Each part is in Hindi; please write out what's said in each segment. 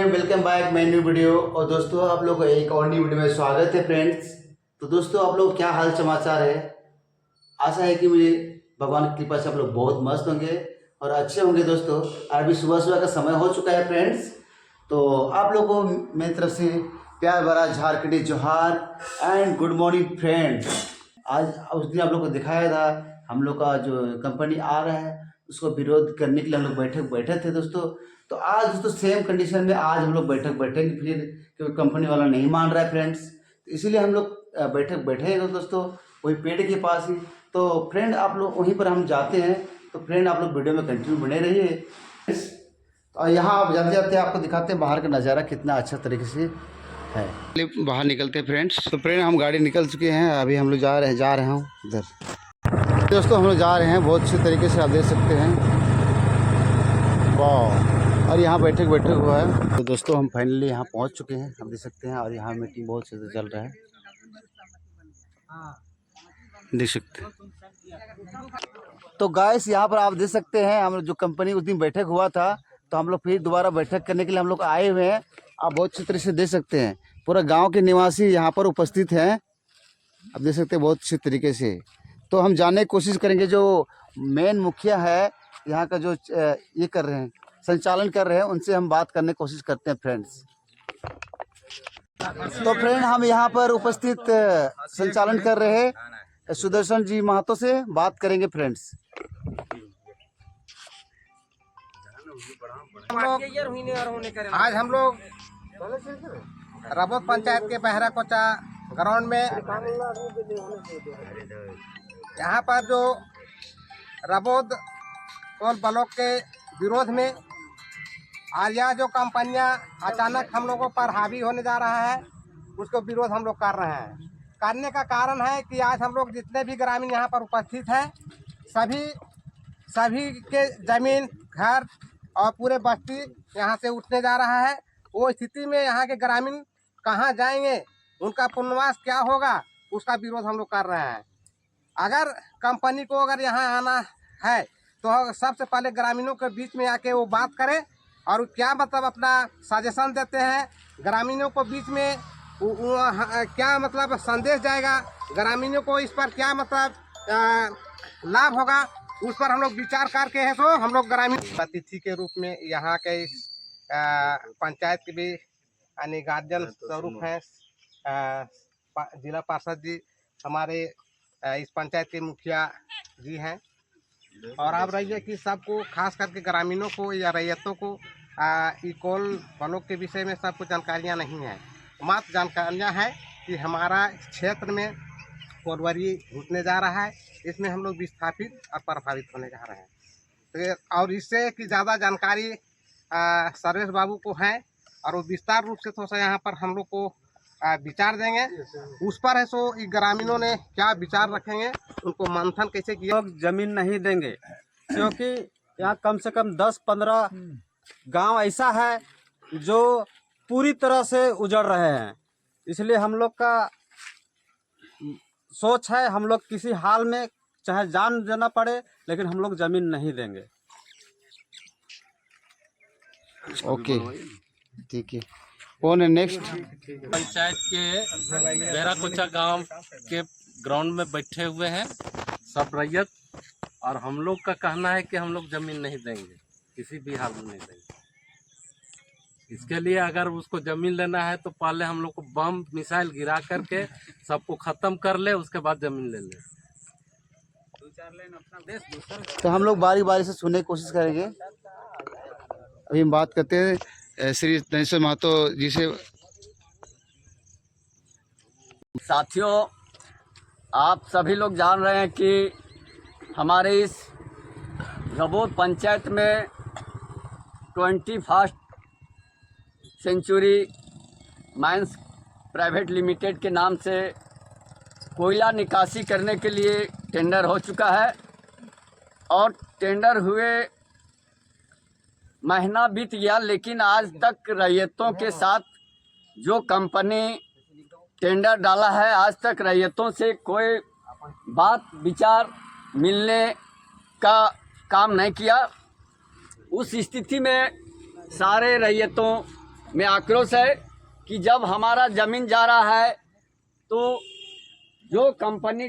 Welcome back my new video. और दोस्तों आप लोग को एक और न्यू वीडियो में स्वागत है फ्रेंड्स। तो दोस्तों आप लोग क्या हाल समाचार है। आशा है कि मुझे भगवान की कृपा से आप लोग बहुत मस्त होंगे और अच्छे होंगे दोस्तों। अभी सुबह सुबह का समय हो चुका है फ्रेंड्स। तो आप लोग को मेरी तरफ से प्यार भरा झारखंडी जोहार एंड गुड मॉर्निंग फ्रेंड्स। आज उस दिन आप लोग को दिखाया था हम लोग का जो कंपनी आ रहा है उसको विरोध करने के लिए हम लोग बैठे थे दोस्तों। तो आज दोस्तों सेम कंडीशन में आज हम लोग बैठेंगे फिर, क्योंकि कंपनी वाला नहीं मान रहा है फ्रेंड्स। तो इसीलिए हम लोग बैठे दोस्तों वही पेड़ के पास ही। तो फ्रेंड आप लोग वहीं पर हम जाते हैं। तो फ्रेंड आप लोग वीडियो में कंटिन्यू बने रहिए। और यहाँ आप जाते जाते आपको दिखाते हैं बाहर का नज़ारा कितना अच्छा तरीके से है। बाहर निकलते हैं फ्रेंड्स। तो फ्रेंड हम गाड़ी निकल चुके हैं, अभी हम लोग जा रहे हैं उधर। दोस्तों हम लोग जा रहे हैं बहुत अच्छे तरीके से, आप देख सकते हैं। वाह, और यहाँ बैठे हुआ है। तो दोस्तों हम फाइनली यहाँ पहुँच चुके हैं, आप देख सकते हैं। और यहाँ मीटिंग बहुत अच्छे से चल रहा है, देख सकते हैं। तो गाइस यहाँ पर आप देख सकते हैं हम जो कंपनी उस दिन बैठक हुआ था, तो हम लोग फिर दोबारा बैठक करने के लिए हम लोग आए हुए हैं। आप बहुत अच्छी तरह से देख सकते हैं, पूरा गांव के निवासी यहाँ पर उपस्थित हैं, आप देख सकते हैं बहुत अच्छे तरीके से। तो हम जानने की कोशिश करेंगे जो मेन मुखिया है यहाँ का, जो ये कर रहे हैं, संचालन कर रहे हैं, उनसे हम बात करने की कोशिश करते हैं फ्रेंड्स। तो फ्रेंड हम यहाँ पर उपस्थित संचालन कर रहे हैं सुदर्शन जी महतो से बात करेंगे फ्रेंड्स। आज हम लोग रबोत पंचायत के बहरा कोचा ग्राउंड में यहाँ पर जो रबोत और ब्लॉक के विरोध में आज यह जो कंपनियां अचानक हम लोगों पर हावी होने जा रहा है उसको विरोध हम लोग कर रहे हैं। करने का कारण है कि आज हम लोग जितने भी ग्रामीण यहाँ पर उपस्थित हैं सभी के ज़मीन घर और पूरे बस्ती यहाँ से उठने जा रहा है। वो स्थिति में यहाँ के ग्रामीण कहाँ जाएंगे, उनका पुनर्वास क्या होगा, उसका विरोध हम लोग कर रहे हैं। अगर कंपनी को अगर यहाँ आना है तो सबसे पहले ग्रामीणों के बीच में आके वो बात करें और क्या मतलब अपना सजेशन देते हैं ग्रामीणों को बीच में क्या मतलब संदेश जाएगा, ग्रामीणों को इस पर क्या मतलब लाभ होगा, उस पर हम लोग विचार करके है तो हम लोग ग्रामीण अतिथि के रूप में यहाँ के पंचायत के भी यानी गार्जियन स्वरूप हैं जिला पार्षद जी, हमारे इस पंचायत के मुखिया जी हैं। और आप रहिए कि सबको खास करके ग्रामीणों को या रैयतों को इकोल ब्लॉक के विषय में सब कुछ जानकारियाँ नहीं हैं। मात्र जानकारियाँ हैं कि हमारा क्षेत्र में कोरवरी घुसने जा रहा है, इसमें हम लोग विस्थापित और प्रभावित होने जा रहे हैं। तो और इससे कि ज़्यादा जानकारी सर्वेश बाबू को है और वो विस्तार रूप से थोड़ा सा यहाँ पर हम लोग को विचार देंगे। उस पर है सो ग्रामीणों ने क्या विचार रखेंगे, उनको मंथन कैसे किया। लोग जमीन नहीं देंगे क्योंकि यहाँ कम से कम 10-15 गांव ऐसा है जो पूरी तरह से उजड़ रहे हैं। इसलिए हम लोग का सोच है हम लोग किसी हाल में चाहे जान देना पड़े लेकिन हम लोग जमीन नहीं देंगे। ओके ठीक है, कौन है नेक्स्ट? पंचायत के बेहरा कोचा गांव के ग्राउंड में बैठे हुए हैं सब रैयत, और हम लोग का कहना है कि हम लोग जमीन नहीं देंगे, किसी भी हाल में नहीं देंगे। इसके लिए अगर उसको जमीन लेना है तो पहले हम लोग को बम मिसाइल गिरा करके सबको खत्म कर ले, उसके बाद जमीन ले ले। तो हम लोग बारी बारी से सुनने की कोशिश करेंगे। अभी हम बात करते हैं श्री धनेश्वर महतो जी से। साथियों, आप सभी लोग जान रहे हैं कि हमारे इस रबोत पंचायत में 21st century mines private limited के नाम से कोयला निकासी करने के लिए टेंडर हो चुका है और टेंडर हुए महीना बीत गया, लेकिन आज तक रैयतों के साथ जो कंपनी टेंडर डाला है आज तक रैयतों से कोई बात विचार मिलने का काम नहीं किया। उस स्थिति में सारे रैयतों में आक्रोश है कि जब हमारा ज़मीन जा रहा है तो जो कंपनी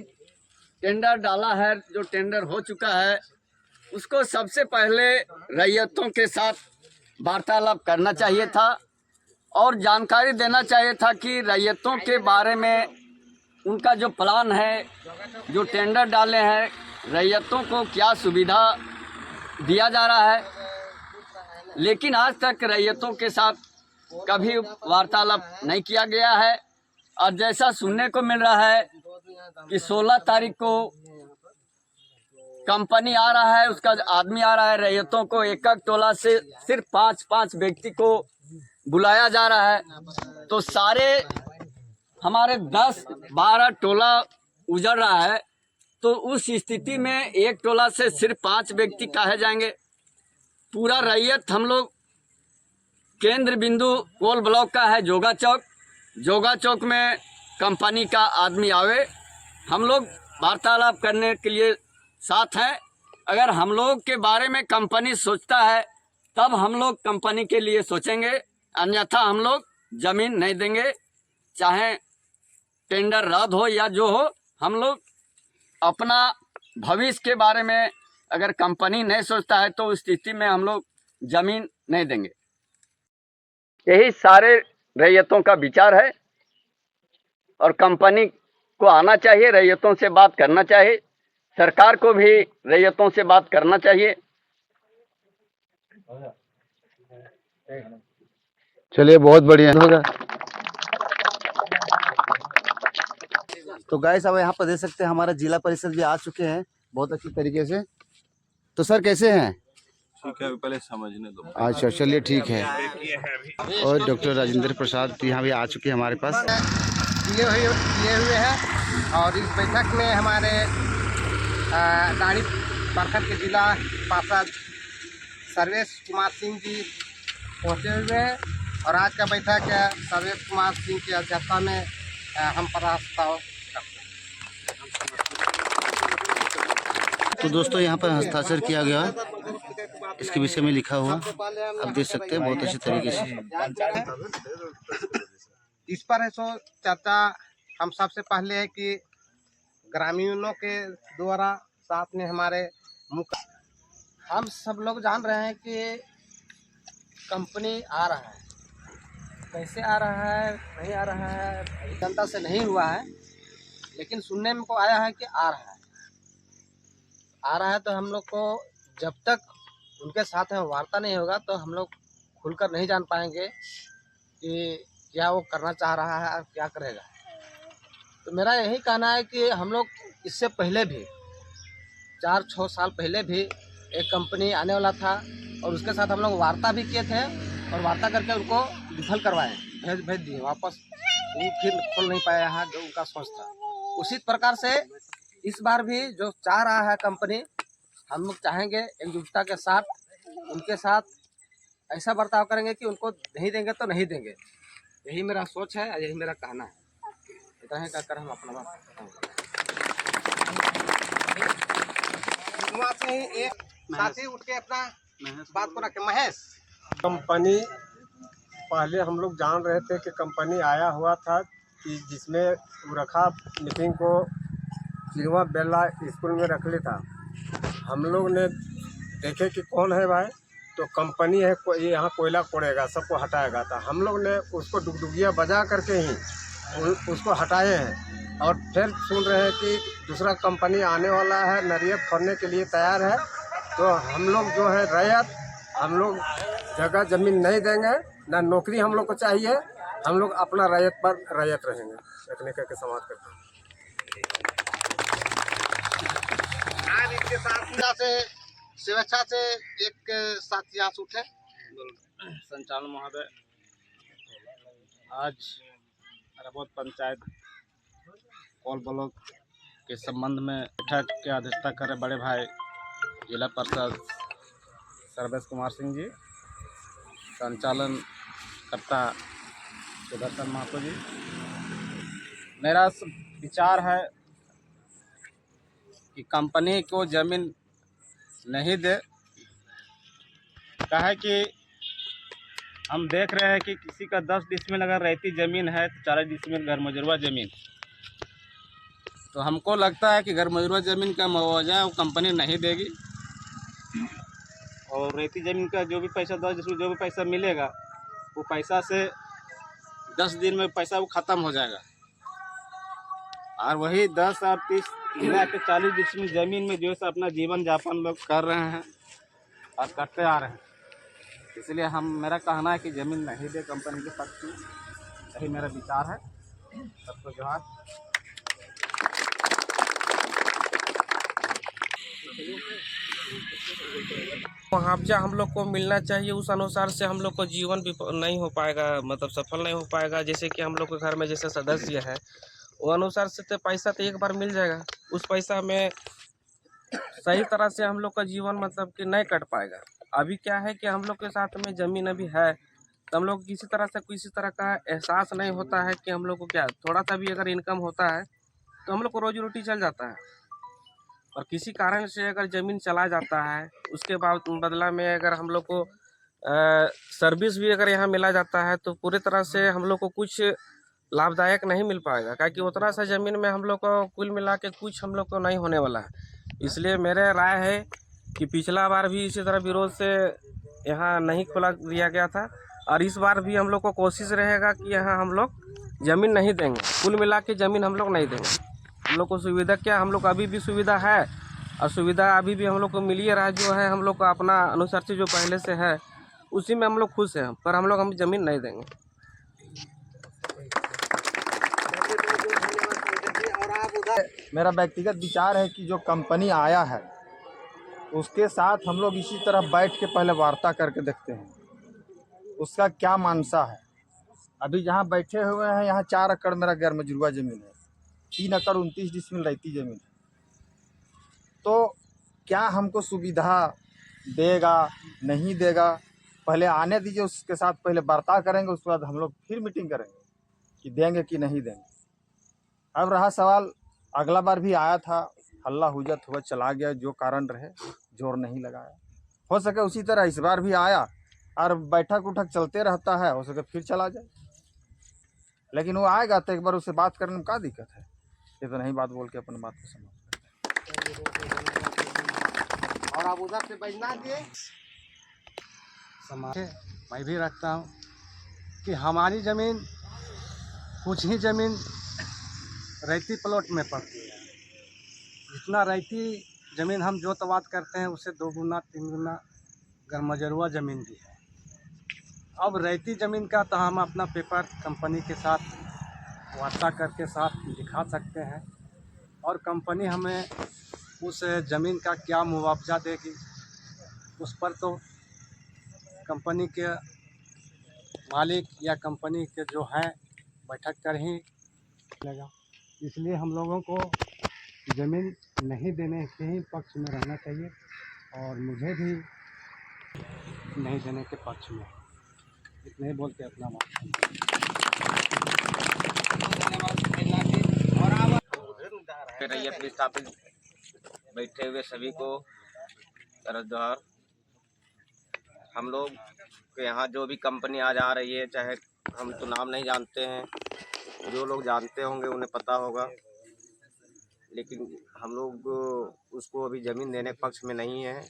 टेंडर डाला है, जो टेंडर हो चुका है, उसको सबसे पहले रैयतों के साथ वार्तालाप करना चाहिए था और जानकारी देना चाहिए था कि रैयतों के बारे में उनका जो प्लान है, जो टेंडर डाले हैं, रैयतों को क्या सुविधा दिया जा रहा है। लेकिन आज तक रैयतों के साथ कभी वार्तालाप नहीं किया गया है। और जैसा सुनने को मिल रहा है कि 16 तारीख को कंपनी आ रहा है, उसका आदमी आ रहा है, रैयतों को एक एक टोला से सिर्फ 5-5 व्यक्ति को बुलाया जा रहा है, तो सारे हमारे 10-12 टोला उजड़ रहा है। तो उस स्थिति में एक टोला से सिर्फ 5 व्यक्ति काहे जाएंगे। पूरा रैयत हम लोग केंद्र बिंदु कोल ब्लॉक का है जोगा चौक में कंपनी का आदमी आवे, हम लोग वार्तालाप करने के लिए साथ हैं। अगर हम लोग के बारे में कंपनी सोचता है तब हम लोग कंपनी के लिए सोचेंगे, अन्यथा हम लोग ज़मीन नहीं देंगे। चाहे टेंडर रद्द हो या जो हो, हम लोग अपना भविष्य के बारे में अगर कंपनी नहीं सोचता है तो उस स्थिति में हम लोग ज़मीन नहीं देंगे। यही सारे रैयतों का विचार है और कंपनी को आना चाहिए, रैयतों से बात करना चाहिए, सरकार को भी रैयतों से बात करना चाहिए। चलिए, बहुत बढ़िया होगा। तो गाइस, अब यहाँ पर देख सकते हैं हमारा जिला परिषद भी आ चुके हैं बहुत अच्छी तरीके से। तो सर कैसे हैं? ठीक है, पहले समझने दो। अच्छा, चलिए ठीक है। और डॉक्टर राजेंद्र प्रसाद यहाँ भी आ चुके हैं हमारे पास। किए हुए हैं और इस बैठक में हमारे दाढ़ी प्रखंड के जिला पार्षद सर्वेश कुमार सिंह जी पहुँचे हुए हैं और आज का बैठक सर्वेश कुमार सिंह की अध्यक्षता में हम प्रस्ताव। तो दोस्तों, यहाँ पर हस्ताक्षर किया गया, इसके विषय में लिखा हुआ आप देख सकते हैं बहुत अच्छे तरीके से। इस पर है सो चर्चा हम सबसे पहले है कि ग्रामीणों के द्वारा साथ में हमारे मुख्य, हम सब लोग जान रहे हैं कि कंपनी आ रहा है, कैसे आ रहा है, नहीं आ रहा है, जनता से नहीं हुआ है, लेकिन सुनने में को आया है कि आ रहा है। तो हम लोग को जब तक उनके साथ में वार्ता नहीं होगा तो हम लोग खुलकर नहीं जान पाएंगे कि क्या वो करना चाह रहा है और क्या करेगा। तो मेरा यही कहना है कि हम लोग इससे पहले भी 4-6 साल पहले भी एक कंपनी आने वाला था और उसके साथ हम लोग वार्ता भी किए थे और वार्ता करके उनको विफल करवाए, भेज दिए वापस। वो फिर खोल नहीं पाया है जो उनका सोच था। उसी प्रकार से इस बार भी जो चाह रहा है कंपनी, हम लोग चाहेंगे एकजुटता के साथ उनके साथ ऐसा बर्ताव करेंगे कि उनको नहीं देंगे तो नहीं देंगे। यही मेरा सोच है, यही मेरा कहना है। इतना ही कहकर हम अपना बात वहाँ से ही एक साथी उठ के अपना बात को रखे। महेश, कंपनी पहले हम लोग जान रहे थे कि कंपनी आया हुआ था कि जिसमें रखा मीटिंग को चिरवा बेला स्कूल में रख ली था। हम लोग ने देखे कि कौन है भाई, तो कंपनी है ये यहाँ कोयला कोड़ेगा, सबको हटाएगा। था हम लोग ने उसको डुगडुगिया बजा करके ही उसको हटाए हैं और फिर सुन रहे हैं कि दूसरा कंपनी आने वाला है, नरियत खोलने के लिए तैयार है। तो हम लोग जो है रैयत, हम लोग जगह ज़मीन नहीं देंगे, ना नौकरी हम लोग को चाहिए। हम लोग अपना रैयत पर रैयत रहेंगे। इतने करके समाप्त करते हैं। आज इसके साथ से स्वेच्छा से एक साथी यहाँ से उठे। संचालन महोदय, आज रबौत पंचायत कोल ब्लॉक के संबंध में बैठक की अध्यक्षता कर रहे बड़े भाई जिला परिषद सर्वेश कुमार सिंह जी, संचालन कर्ता सुदर्शन महतो जी। मेरा विचार है कि कंपनी को ज़मीन नहीं दे, कहा कि हम देख रहे हैं कि किसी का 10 डिसमिल अगर रहती ज़मीन है तो 40 डिसमिल घर मजरूआ ज़मीन, तो हमको लगता है कि घर मजरूआ ज़मीन का मुआवजा वो कंपनी नहीं देगी और रहती ज़मीन का जो भी पैसा 10 डिसमिल जो भी पैसा मिलेगा वो पैसा से 10 दिन में पैसा वो ख़त्म हो जाएगा और वही 10 और 30 मिला के 40 डिसमिल ज़मीन में जो है अपना जीवन यापन लोग कर रहे हैं और करते आ रहे हैं। इसलिए मेरा कहना है कि ज़मीन नहीं दे कंपनी के पक्ष में, यही मेरा विचार है। सबको जोहार। मुआवजा हम लोग को मिलना चाहिए, उस अनुसार से हम लोग को जीवन भी नहीं हो पाएगा, मतलब सफल नहीं हो पाएगा। जैसे कि हम लोग के घर में जैसे सदस्य है वो अनुसार से तो पैसा तो एक बार मिल जाएगा, उस पैसा में सही तरह से हम लोग का जीवन मतलब कि नहीं कट पाएगा। अभी क्या है कि हम लोग के साथ में ज़मीन अभी है तो हम लोग किसी तरह का एहसास नहीं होता है कि हम लोग को क्या थोड़ा सा भी अगर इनकम होता है तो हम लोग को रोजी रोटी चल जाता है। और किसी कारण से अगर ज़मीन चला जाता है उसके बाद बदला में अगर हम लोग को सर्विस भी अगर यहाँ मिला जाता है तो पूरी तरह से हम लोग को कुछ लाभदायक नहीं मिल पाएगा, क्योंकि उतना सा ज़मीन में हम लोग को कुल मिला के कुछ हम लोग को नहीं होने वाला है। इसलिए मेरे राय है कि पिछला बार भी इसी तरह विरोध से यहाँ नहीं खोला दिया गया था और इस बार भी हम लोग को कोशिश रहेगा कि यहाँ हम लोग ज़मीन नहीं देंगे, कुल मिला के ज़मीन हम लोग नहीं देंगे। हम लोग को सुविधा क्या, हम लोग को अभी भी सुविधा है और सुविधा अभी भी हम लोग को मिल ही रहा जो है, हम लोग को अपना अनुसार से जो पहले से है उसी में हम लोग खुश हैं, पर हम ज़मीन नहीं देंगे। मेरा व्यक्तिगत विचार है कि जो कंपनी आया है उसके साथ हम लोग इसी तरह बैठ के पहले वार्ता करके देखते हैं उसका क्या मानसा है। अभी जहाँ बैठे हुए हैं यहाँ 4 एकड़ मेरा गैर मजरूआ ज़मीन है, 3 एकड़ 29 डिसमिल रहती ज़मीन है, तो क्या हमको सुविधा देगा नहीं देगा पहले आने दीजिए, उसके साथ पहले वार्ता करेंगे, उसके बाद हम लोग फिर मीटिंग करेंगे कि देंगे कि नहीं देंगे। अब रहा सवाल, अगला बार भी आया था, हल्ला हुजत हुआ चला गया, जो कारण रहे जोर नहीं लगाया। हो सके उसी तरह इस बार भी आया और बैठक उठक चलते रहता है, हो सके फिर चला जाए, लेकिन वो आएगा तो एक बार उससे बात करने में क्या दिक्कत है। ये तो नहीं बात बोल के अपनी बात को समझ और आप उधर से बैठना दिए समाज मैं भी रखता हूँ कि हमारी ज़मीन कुछ ही ज़मीन रहती प्लॉट में पड़ती है, जितना रहती ज़मीन हम जोतवाद करते हैं उससे 2 गुना 3 गुना घर मजरूआ ज़मीन भी है। अब रहती ज़मीन का तो हम अपना पेपर कंपनी के साथ वार्ता करके साथ दिखा सकते हैं और कंपनी हमें उस ज़मीन का क्या मुआवजा देगी उस पर तो कंपनी के मालिक या कंपनी के जो हैं बैठक कर ही लगा। इसलिए हम लोगों को ज़मीन नहीं देने के ही पक्ष में रहना चाहिए और मुझे भी नहीं देने के पक्ष में। इतने ही बोल के अपना रैयत विस्थापित बैठे हुए सभी को जोहार। हम लोग के यहाँ जो भी कंपनी आज आ रही है, चाहे हम तो नाम नहीं जानते हैं, जो लोग जानते होंगे उन्हें पता होगा, लेकिन हम लोग उसको अभी ज़मीन देने के पक्ष में नहीं है।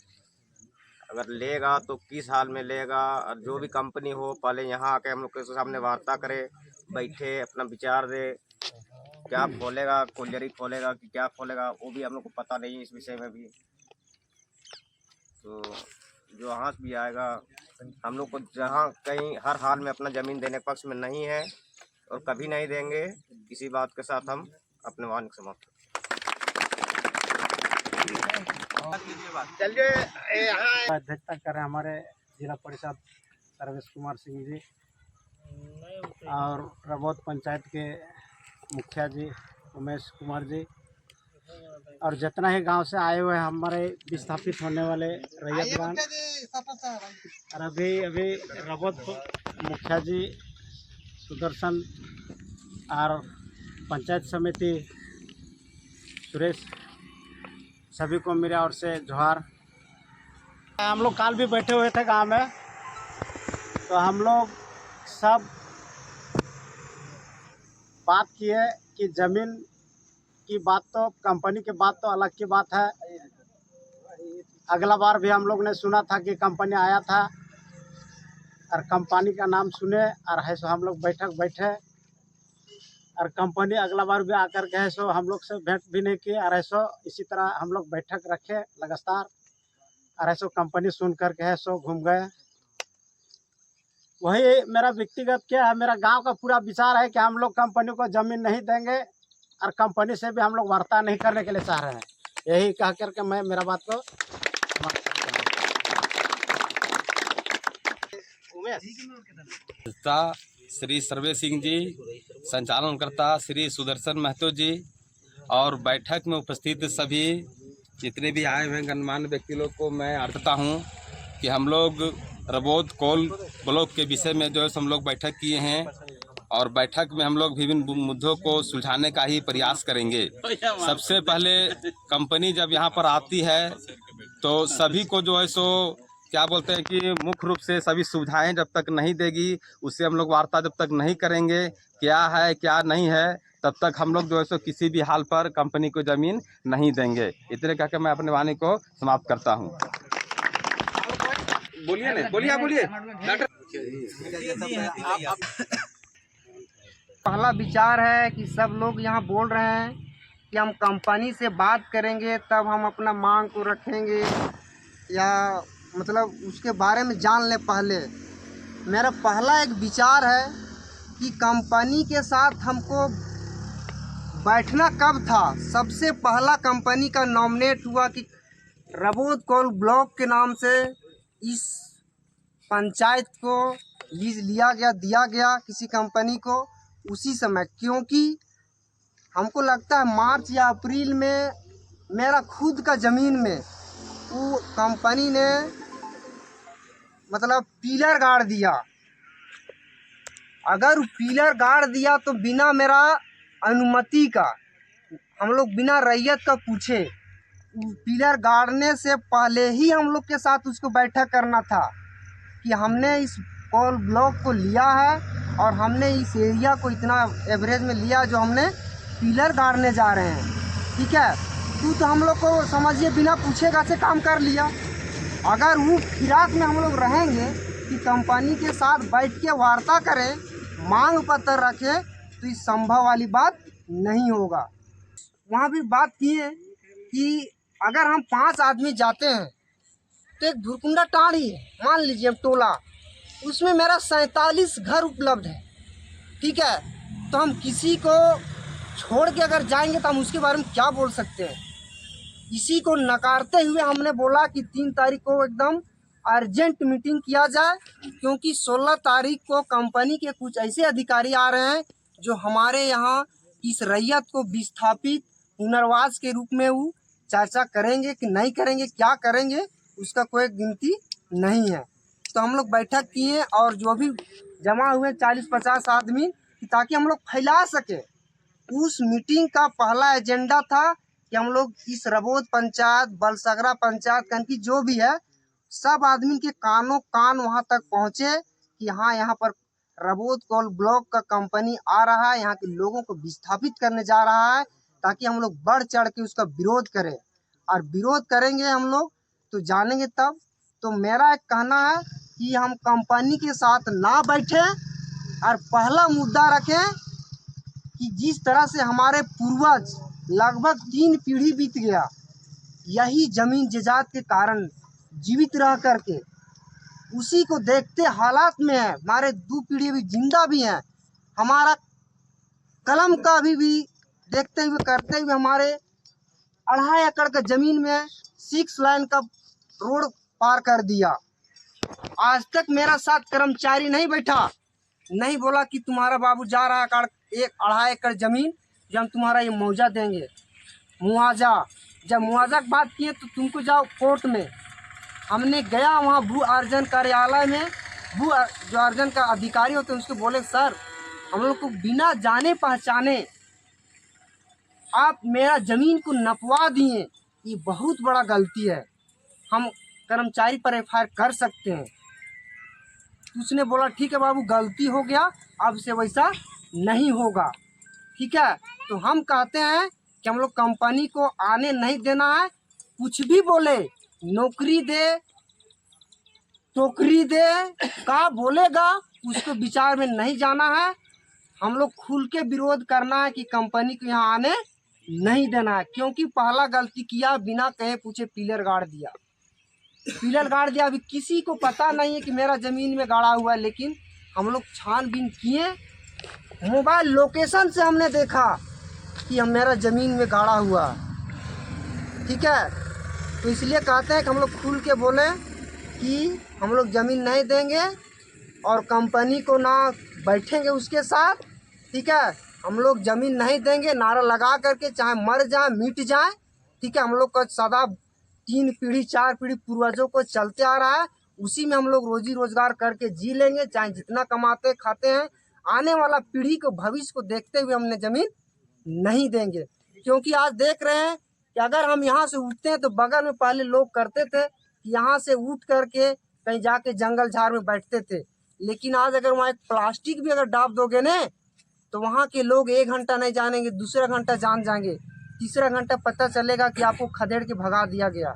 अगर लेगा तो किस हाल में लेगा, और जो भी कंपनी हो पहले यहाँ आके हम लोग के सामने वार्ता करे, बैठे अपना विचार दे, क्या खोलेगा, कोलियरी खोलेगा कि क्या खोलेगा वो भी हम लोग को पता नहीं है इस विषय में भी। तो जो यहाँ भी आएगा हम लोग को जहाँ कहीं हर हाल में अपना ज़मीन देने के पक्ष में नहीं है और कभी नहीं देंगे। इसी बात के साथ हम अपने वाहन समाप्त चलिए यहाँ अध्यक्षता करें हमारे जिला परिषद सर्वेश कुमार सिंह जी और रबौत पंचायत के मुखिया जी उमेश कुमार जी और जितना ही गांव से आए हुए हमारे विस्थापित होने वाले रैयतगण और अभी रबौत मुखिया जी सुदर्शन और पंचायत समिति सुरेश, सभी को मेरे ओर से जोहार। हम लोग काल भी बैठे हुए थे गांव में तो हम लोग सब बात किए कि ज़मीन की बात तो कंपनी की बात तो अलग की बात है। अगला बार भी हम लोग ने सुना था कि कंपनी आया था और कंपनी का नाम सुने और है सो हम लोग बैठे और कंपनी अगला बार भी आकर के है सो हम लोग से भेंट भी नहीं किए और ऐसो इसी तरह हम लोग बैठक रखे लगातार और ऐसो कंपनी सुन करके है सो घूम गए। वही मेरा व्यक्तिगत क्या है, मेरा गांव का पूरा विचार है कि हम लोग कंपनी को ज़मीन नहीं देंगे और कंपनी से भी हम लोग वार्ता नहीं करने के लिए चाह रहे हैं। यही कह करके मैं मेरा बात को समाप्त करता हूँ। श्री सर्वे सिंह जी, संचालनकर्ता श्री सुदर्शन महतो जी और बैठक में उपस्थित सभी जितने भी आए हुए गणमान्य व्यक्ति लोग को मैं आर्थता हूँ कि हम लोग रबौत कोल ब्लॉक के विषय में जो है हम लोग बैठक किए हैं और बैठक में हम लोग विभिन्न मुद्दों को सुलझाने का ही प्रयास करेंगे। सबसे पहले कंपनी जब यहाँ पर आती है तो सभी को जो है सो क्या बोलते हैं कि मुख्य रूप से सभी सुविधाएं जब तक नहीं देगी उससे हम लोग वार्ता जब तक नहीं करेंगे क्या है क्या नहीं है तब तक हम लोग जो है सो किसी भी हाल पर कंपनी को ज़मीन नहीं देंगे। इतने कहकर मैं अपने वाणी को समाप्त करता हूँ। बोलिए ना, बोलिए बोलिए। पहला विचार है कि सब लोग यहाँ बोल रहे हैं कि हम कंपनी से बात करेंगे तब हम अपना मांग को रखेंगे या मतलब उसके बारे में जान ले। पहले मेरा पहला एक विचार है कि कंपनी के साथ हमको बैठना कब था। सबसे पहला कंपनी का नॉमिनेट हुआ कि रबौत कोल ब्लॉक के नाम से इस पंचायत को लीज दिया गया किसी कंपनी को उसी समय, क्योंकि हमको लगता है मार्च या अप्रैल में मेरा खुद का ज़मीन में वो कंपनी ने मतलब पिलर गाड़ दिया। अगर पिलर गाड़ दिया तो बिना मेरा अनुमति का, हम लोग बिना रैयत का पूछे, पिलर गाड़ने से पहले ही हम लोग के साथ उसको बैठक करना था कि हमने इस कोल ब्लॉक को लिया है और हमने इस एरिया को इतना एवरेज में लिया जो हमने पिलर गाड़ने जा रहे हैं। ठीक है, तो हम लोग को समझिए बिना पूछेगा से काम कर लिया। अगर वो फिराक में हम लोग रहेंगे कि कंपनी के साथ बैठ के वार्ता करें, मांग पत्र रखें, तो इस संभव वाली बात नहीं होगा। वहाँ भी बात किए कि अगर हम 5 आदमी जाते हैं तो एक धुरकुंडा टाड़ी है, मान लीजिए टोला, उसमें मेरा 47 घर उपलब्ध है। ठीक है, तो हम किसी को छोड़ के अगर जाएंगे तो हम उसके बारे में क्या बोल सकते हैं। इसी को नकारते हुए हमने बोला कि 3 तारीख को एकदम अर्जेंट मीटिंग किया जाए, क्योंकि 16 तारीख को कंपनी के कुछ ऐसे अधिकारी आ रहे हैं जो हमारे यहाँ इस रैयत को विस्थापित पुनर्वास के रूप में वो चर्चा करेंगे कि नहीं करेंगे, क्या करेंगे, उसका कोई गिनती नहीं है। तो हम लोग बैठक किए और जो भी जमा हुए 40-50 आदमी, ताकि हम लोग फैला सके। उस मीटिंग का पहला एजेंडा था कि हम लोग इस रबौत पंचायत, बलसगरा पंचायत, कनकी जो भी है, सब आदमी के कानों कान वहां तक पहुंचे कि हाँ, यहाँ पर रबौत कोल ब्लॉक का कंपनी आ रहा है, यहाँ के लोगों को विस्थापित करने जा रहा है, ताकि हम लोग बढ़ चढ़ के उसका विरोध करें। और विरोध करेंगे हम लोग तो जानेंगे तब। तो मेरा एक कहना है कि हम कंपनी के साथ ना बैठे और पहला मुद्दा रखें कि जिस तरह से हमारे पूर्वज लगभग 3 पीढ़ी बीत गया यही जमीन जायदाद के कारण जीवित रह करके, उसी को देखते हालात में है। हमारे 2 पीढ़ी भी जिंदा भी हैं, हमारा कलम का अभी भी देखते हुए करते हुए हमारे 2.5 एकड़ का ज़मीन में 6 लाइन का रोड पार कर दिया। आज तक मेरा साथ कर्मचारी नहीं बैठा, नहीं बोला कि तुम्हारा बाबू जा रहा है 2.5 एकड़ ज़मीन, जब हम तुम्हारा ये मुआवजा देंगे, मुआवजा। जब मुआवजा की बात किए तो तुमको जाओ कोर्ट में। हमने गया वहाँ भू अर्जन कार्यालय में, भू जो अर्जन का अधिकारी होते हैं उसको बोले, सर हम लोग को बिना जाने पहचाने आप मेरा ज़मीन को नपवा दिए, ये बहुत बड़ा गलती है, हम कर्मचारी पर FIR कर सकते हैं। तो उसने बोला ठीक है बाबू गलती हो गया, अब से वैसा नहीं होगा। ठीक है, तो हम कहते हैं कि हम लोग कंपनी को आने नहीं देना है। कुछ भी बोले, नौकरी दे टोकरी दे का बोलेगा, उसको विचार में नहीं जाना है। हम लोग खुल के विरोध करना है कि कंपनी को यहाँ आने नहीं देना है। क्योंकि पहला गलती किया, बिना कहे पूछे पिलर गाड़ दिया। पिलर गाड़ दिया, अभी किसी को पता नहीं है कि मेरा ज़मीन में गाड़ा हुआ है, लेकिन हम लोग छानबीन किए, मोबाइल लोकेशन से हमने देखा कि हम मेरा ज़मीन में गाड़ा हुआ। ठीक है, तो इसलिए कहते हैं कि हम लोग खुल के बोले कि हम लोग ज़मीन नहीं देंगे और कंपनी को ना बैठेंगे उसके साथ। ठीक है, हम लोग ज़मीन नहीं देंगे, नारा लगा करके चाहे मर जाए मिट जाए। ठीक है, हम लोग का सदा 3 पीढ़ी 4 पीढ़ी पूर्वजों को चलते आ रहा है, उसी में हम लोग रोजी रोजगार करके जी लेंगे, चाहे जितना कमाते खाते हैं। आने वाला पीढ़ी को, भविष्य को देखते हुए हमने ज़मीन नहीं देंगे। क्योंकि आज देख रहे हैं कि अगर हम यहाँ से उठते हैं तो बगल में पहले लोग करते थे कि यहाँ से उठ करके कहीं जाके जंगल झाड़ में बैठते थे, लेकिन आज अगर वहाँ एक प्लास्टिक भी अगर डाल दोगे ना तो वहाँ के लोग 1 घंटा नहीं जानेंगे, दूसरा घंटा जान जाएंगे, तीसरा घंटा पता चलेगा कि आपको खदेड़ के भगा दिया गया।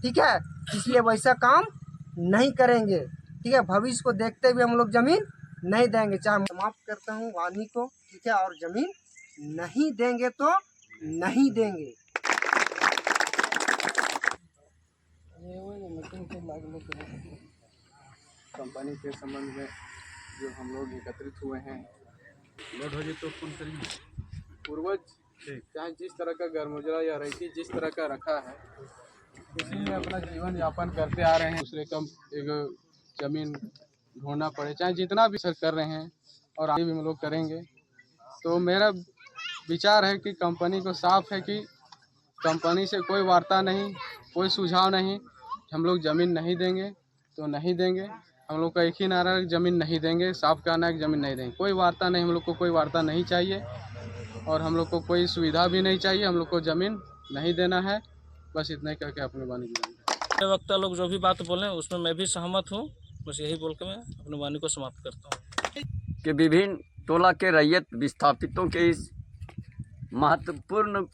ठीक है, इसलिए वैसा काम नहीं करेंगे। ठीक है, भविष्य को देखते हुए हम लोग ज़मीन नहीं देंगे। चाहे समाप्त करता हूँ वाणी को। ठीक है, और ज़मीन नहीं देंगे तो नहीं देंगे। कंपनी के संबंध में जो हम लोग एकत्रित हुए हैं, लोड हो जाए तो फोन करिए। पूर्वज चाहे जिस तरह का गरमुजरा या रैती जिस तरह का रखा है, उसी में अपना जीवन यापन करते आ रहे हैं। दूसरे का एक ज़मीन ढूंढना पड़े, चाहे जितना भी सर कर रहे हैं और आगे भी हम लोग करेंगे। तो मेरा विचार है कि कंपनी को साफ है कि कंपनी से कोई वार्ता नहीं, कोई सुझाव नहीं। हम लोग ज़मीन नहीं देंगे तो नहीं देंगे। हम लोग का एक ही नारा है, ज़मीन नहीं देंगे। साफ कहना है कि ज़मीन नहीं देंगे, कोई वार्ता नहीं। हम लोग को कोई वार्ता नहीं चाहिए और हम लोग को कोई सुविधा भी नहीं चाहिए। हम लोग को ज़मीन नहीं देना है। बस इतना ही करके अपने वाणी की वक्ता लोग जो भी बात बोले उसमें मैं भी सहमत हूँ। बस यही बोल के मैं अपनी वाणी को समाप्त करता हूँ कि विभिन्न टोला के रैयत विस्थापितों के इस महत्वपूर्ण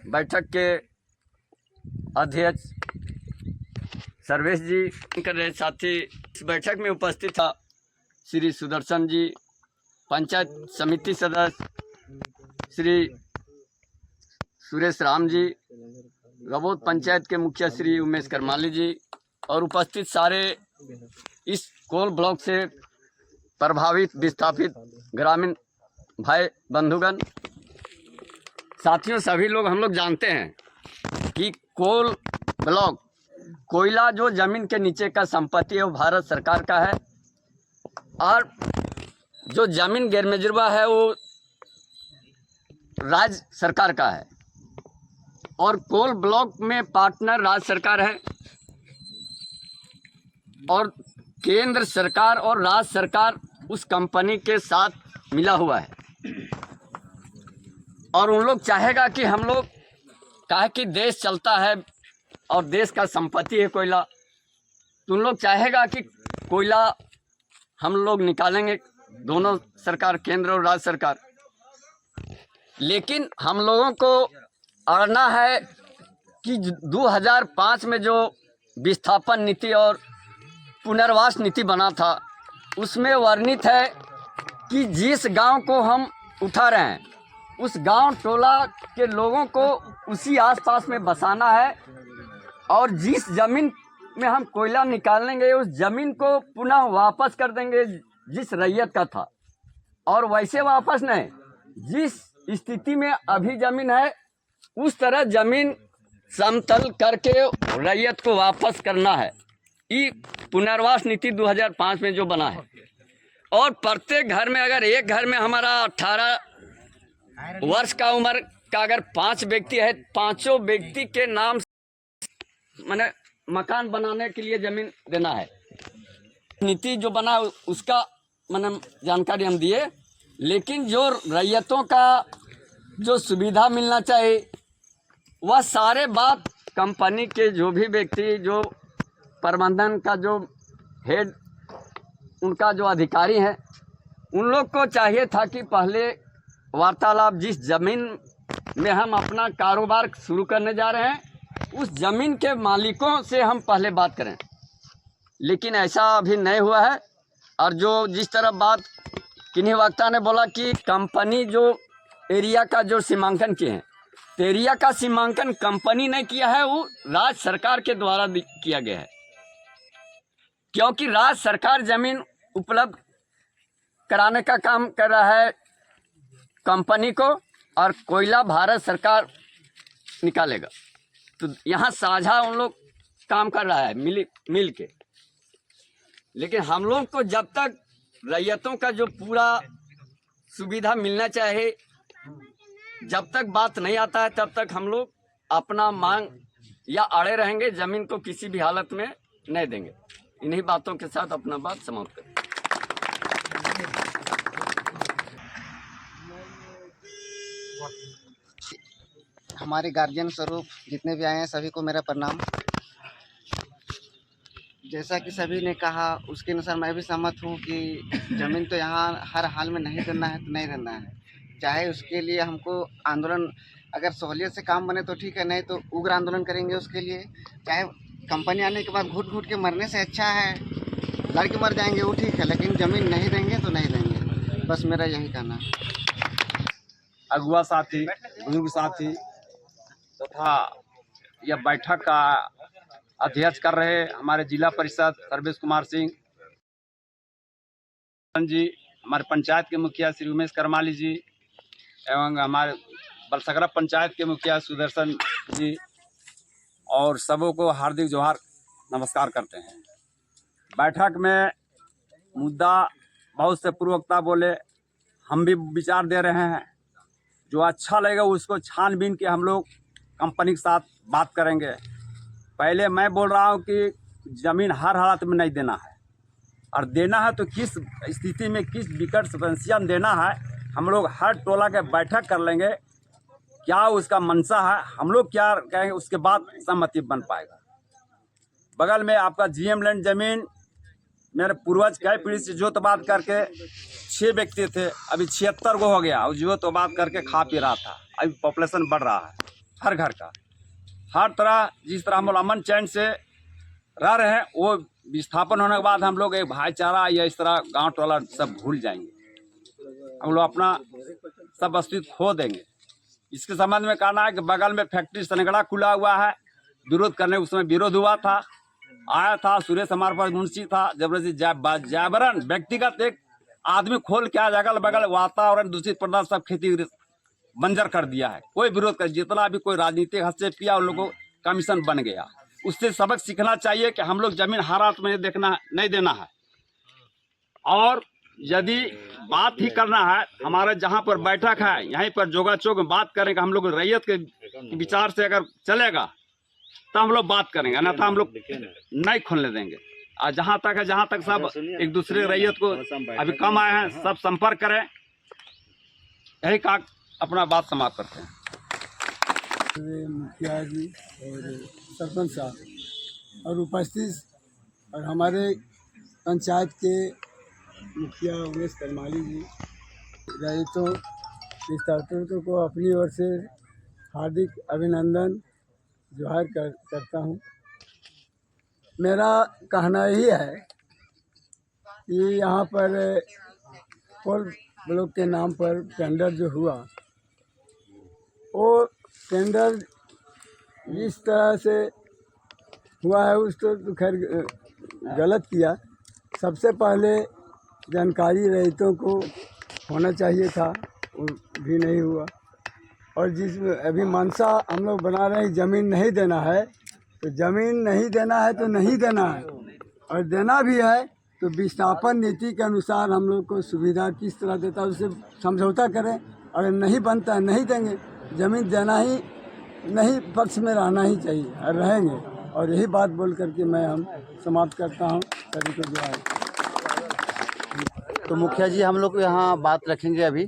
बैठक के अध्यक्ष सर्वेश जी कर रहे साथी, इस बैठक में उपस्थित था श्री सुदर्शन जी, पंचायत समिति सदस्य श्री सुरेश राम जी, गबोद पंचायत के मुखिया श्री उमेश करमाली जी और उपस्थित सारे इस कोल ब्लॉक से प्रभावित विस्थापित ग्रामीण भाई बंधुगण, साथियों, सभी लोग हम लोग जानते हैं कि कोल ब्लॉक कोयला जो ज़मीन के नीचे का संपत्ति है वो भारत सरकार का है और जो ज़मीन गैरमजुर्बा है वो राज्य सरकार का है और कोल ब्लॉक में पार्टनर राज्य सरकार है और केंद्र सरकार और राज्य सरकार उस कंपनी के साथ मिला हुआ है और उन लोग चाहेगा कि हम लोग कहे कि देश चलता है और देश का संपत्ति है कोयला, तो उन लोग चाहेगा कि कोयला हम लोग निकालेंगे, दोनों सरकार, केंद्र और राज्य सरकार। लेकिन हम लोगों को अड़ना है कि 2005 में जो विस्थापन नीति और पुनर्वास नीति बना था उसमें वर्णित है कि जिस गांव को हम उठा रहे हैं उस गांव टोला के लोगों को उसी आसपास में बसाना है और जिस ज़मीन में हम कोयला निकालेंगे उस ज़मीन को पुनः वापस कर देंगे जिस रैयत का था, और वैसे वापस नहीं, जिस स्थिति में अभी ज़मीन है उस तरह ज़मीन समतल करके रैयत को वापस करना है। ये पुनर्वास नीति 2005 में जो बना है और प्रत्येक घर में, अगर एक घर में हमारा 18 वर्ष का उम्र का अगर 5 व्यक्ति है, 5 व्यक्ति के नाम माने मकान बनाने के लिए ज़मीन देना है। नीति जो बना उसका माने जानकारी हम दिए, लेकिन जो रैयतों का जो सुविधा मिलना चाहिए वह सारे बात कंपनी के जो भी व्यक्ति, जो प्रबंधन का जो हेड, उनका जो अधिकारी हैं उन लोग को चाहिए था कि पहले वार्तालाप, जिस ज़मीन में हम अपना कारोबार शुरू करने जा रहे हैं उस ज़मीन के मालिकों से हम पहले बात करें, लेकिन ऐसा अभी नहीं हुआ है। और जो जिस तरह बात किन्हीं वक्ता ने बोला कि कंपनी जो एरिया का जो सीमांकन किए हैं, तो एरिया का सीमांकन कंपनी ने किया है, वो राज्य सरकार के द्वारा किया गया है, क्योंकि राज्य सरकार ज़मीन उपलब्ध कराने का काम कर रहा है कंपनी को और कोयला भारत सरकार निकालेगा। तो यहाँ साझा उन लोग काम कर रहा है मिल के, लेकिन हम लोग को जब तक रैयतों का जो पूरा सुविधा मिलना चाहिए, जब तक बात नहीं आता है तब तक हम लोग अपना मांग या अड़े रहेंगे, ज़मीन को किसी भी हालत में नहीं देंगे। इन्हीं बातों के साथ अपना बात समाप्त करें। हमारे गार्जियन स्वरूप जितने भी आए हैं सभी को मेरा प्रणाम। जैसा कि सभी ने कहा उसके अनुसार मैं भी सहमत हूँ कि ज़मीन तो यहाँ हर हाल में नहीं देना है तो नहीं देना है, चाहे उसके लिए हमको आंदोलन, अगर सहूलियत से काम बने तो ठीक है, नहीं तो उग्र आंदोलन करेंगे उसके लिए। चाहे कंपनी आने के बाद घुट घुट के मरने से अच्छा है लड़ के मर जाएंगे वो ठीक है, लेकिन ज़मीन नहीं देंगे तो नहीं देंगे। बस मेरा यही कहना है। अगुआ साथी, बुजुर्ग साथी तथा यह बैठक का अध्यक्ष कर रहे हमारे जिला परिषद सर्वेश कुमार सिंह जी, हमारे पंचायत के मुखिया श्री उमेश करमाली जी एवं हमारे बलसगरा पंचायत के मुखिया सुदर्शन जी और सबों को हार्दिक जोहार नमस्कार करते हैं। बैठक में मुद्दा बहुत से पूर्व वक्ता बोले, हम भी विचार दे रहे हैं, जो अच्छा लगेगा उसको छानबीन के हम लोग कंपनी के साथ बात करेंगे। पहले मैं बोल रहा हूँ कि ज़मीन हर हालत में नहीं देना है, और देना है तो किस स्थिति में, किस विकट समस्या में देना है, हम लोग हर टोला के बैठक कर लेंगे, क्या उसका मंशा है, हम लोग क्या कहेंगे, उसके बाद सहमति बन पाएगा। बगल में आपका जीएम लैंड ज़मीन मेरे पूर्वज कई पीढ़ी से जोतबाद करके 6 व्यक्ति थे, अभी 76 को हो गया और जोतबाद करके खा पी रहा था। अभी पॉपुलेशन बढ़ रहा है हर घर का, हर तरह जिस तरह हम लोग अमन चैन से रह रहे हैं, वो विस्थापन होने के बाद हम लोग एक भाईचारा या इस तरह गांव टोला सब भूल जाएंगे, हम लोग अपना सब अस्तित्व खो देंगे। इसके संबंध में कहना है कि बगल में फैक्ट्री सनगड़ा खुला हुआ है, विरोध करने उस समय विरोध हुआ था, आया था सुरेश हमारे पास मुंशी था, जबरदस्ती जाबरन व्यक्तिगत एक आदमी खोल के आज अगल बगल वातावरण दूषित पदार्थ सब खेती बंजर कर दिया है। कोई विरोध कर, जितना भी कोई राजनीतिक हस्तक्षेप किया उन लोगों को कमीशन बन गया। उससे सबक सीखना चाहिए कि हम लोग जमीन हर हाथ में नहीं देना है, और यदि बात ही करना है, हमारे जहाँ पर बैठक है यहीं पर जोगा चौक में बात करेंगे। हम लोग रैयत के विचार से अगर चलेगा तो हम लोग बात करेंगे, ना तो हम लोग नहीं खोलने देंगे। और जहाँ तक सब एक दूसरे रैयत को अभी कम आए हैं, सब संपर्क करें। यही का अपना बात समाप्त करते हैं। मुखिया जी और सरपंच साहब और उपस्थित और हमारे पंचायत के मुखिया उमेश करमाली जी, रैयतों विस्थापितों को अपनी ओर से हार्दिक अभिनंदन जोहार करता हूँ। मेरा कहना यही है कि यहाँ पर कोल ब्लॉक के नाम पर टेंडर जो हुआ, वो टेंडर जिस तरह से हुआ है उस तो खैर गलत किया। सबसे पहले जानकारी रैयतों को होना चाहिए था, वो भी नहीं हुआ। और जिस अभी मनसा हम लोग बना रहे हैं ज़मीन नहीं देना है, तो ज़मीन नहीं देना है तो नहीं देना है, और देना भी है तो विस्थापन नीति के अनुसार हम लोग को सुविधा किस तरह देता है उससे समझौता करें। अगर नहीं बनता है नहीं देंगे, ज़मीन देना ही नहीं पक्ष में रहना ही चाहिए और रहेंगे। और यही बात बोल करके मैं हम समाप्त करता हूँ। सभी को जो है तो मुखिया जी हम लोग यहाँ बात रखेंगे अभी,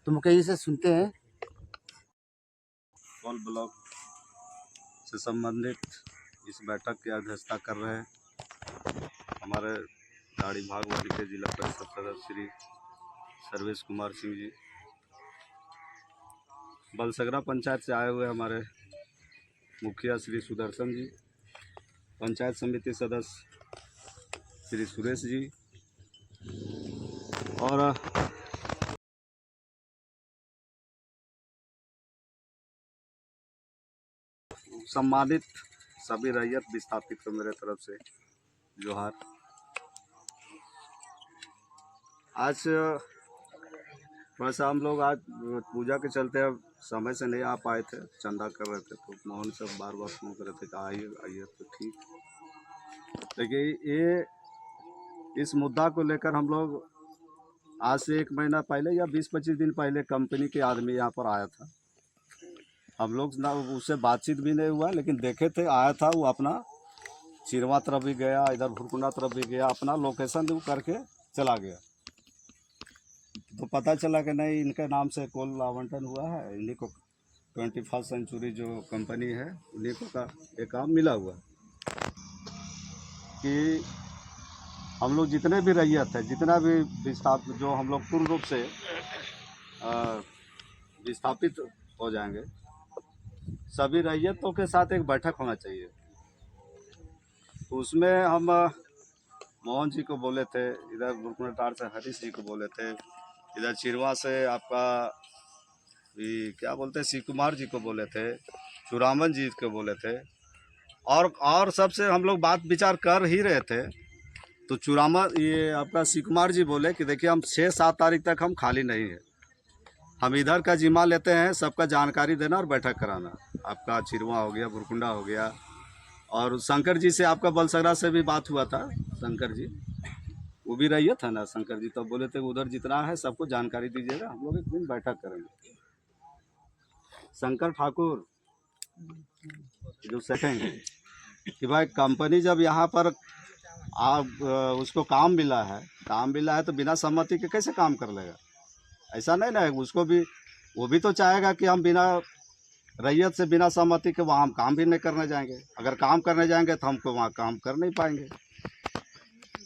तो मुखिया जी से सुनते हैं। कॉल ब्लॉक से संबंधित इस बैठक की अध्यक्षता कर रहे हैं हमारे गाड़ी भागवानी के जिला परिषद सदस्य श्री सर्वेश कुमार सिंह जी, बलसगरा पंचायत से आए हुए हमारे मुखिया श्री सुदर्शन जी, पंचायत समिति सदस्य श्री सुरेश जी और सम्मानित सभी रैयत विस्थापित को मेरे तरफ से जोहार। आज थोड़ा सा हम लोग आज पूजा के चलते अब समय से नहीं आ पाए थे, चंदा कर रहे थे, तो मोहन सब बार बार फोन कर रहे थे कि आइए आइए, तो ठीक। देखिए ये इस मुद्दा को लेकर हम लोग आज से 1 महीना पहले या 20-25 दिन पहले कंपनी के आदमी यहाँ पर आया था। हम लोग ना उससे बातचीत भी नहीं हुआ, लेकिन देखे थे आया था वो, अपना चिरवा तरफ भी गया, इधर भुरकुंडा तरफ भी गया, अपना लोकेशन वो करके चला गया। तो पता चला कि नहीं, इनके नाम से कोल आवंटन हुआ है, इन्हीं को 21st सेंचुरी जो कंपनी है उन्हीं को का ये काम मिला हुआ कि हम लोग जितने भी रैयत है, जितना भी विस्थापित जो हम लोग पूर्ण रूप से विस्थापित हो जाएंगे, सभी रैयतों के साथ एक बैठक होना चाहिए। तो उसमें हम मोहन जी को बोले थे, इधर बुरकुंडाटार से हरीश जी को बोले थे, इधर चिरवा से आपका भी क्या बोलते हैं शिव कुमार जी को बोले थे, चुरामन जी को बोले थे, और सबसे हम लोग बात विचार कर ही रहे थे। तो चुरामन ये आपका शिव कुमार जी बोले कि देखिए हम 6-7 तारीख तक हम खाली नहीं है, हम इधर का जिम्मा लेते हैं, सबका जानकारी देना और बैठक कराना। आपका चिरवा हो गया, बुरकुंडा हो गया, और शंकर जी से आपका बलसगरा से भी बात हुआ था। शंकर जी वो भी रही था ना, शंकर जी तो बोले थे उधर जितना है सबको जानकारी दीजिएगा, हम लोग एक दिन बैठक करेंगे। शंकर ठाकुर जो सकेंगे कि भाई कंपनी जब यहाँ पर आप उसको काम मिला है तो बिना सहमति के कैसे काम कर लेगा? ऐसा नहीं ना है, उसको भी वो भी तो चाहेगा कि हम बिना रैयत से बिना सहमति के वहाँ हम काम भी नहीं करने जाएंगे। अगर काम करने जाएंगे तो हमको वहाँ काम कर नहीं पाएंगे।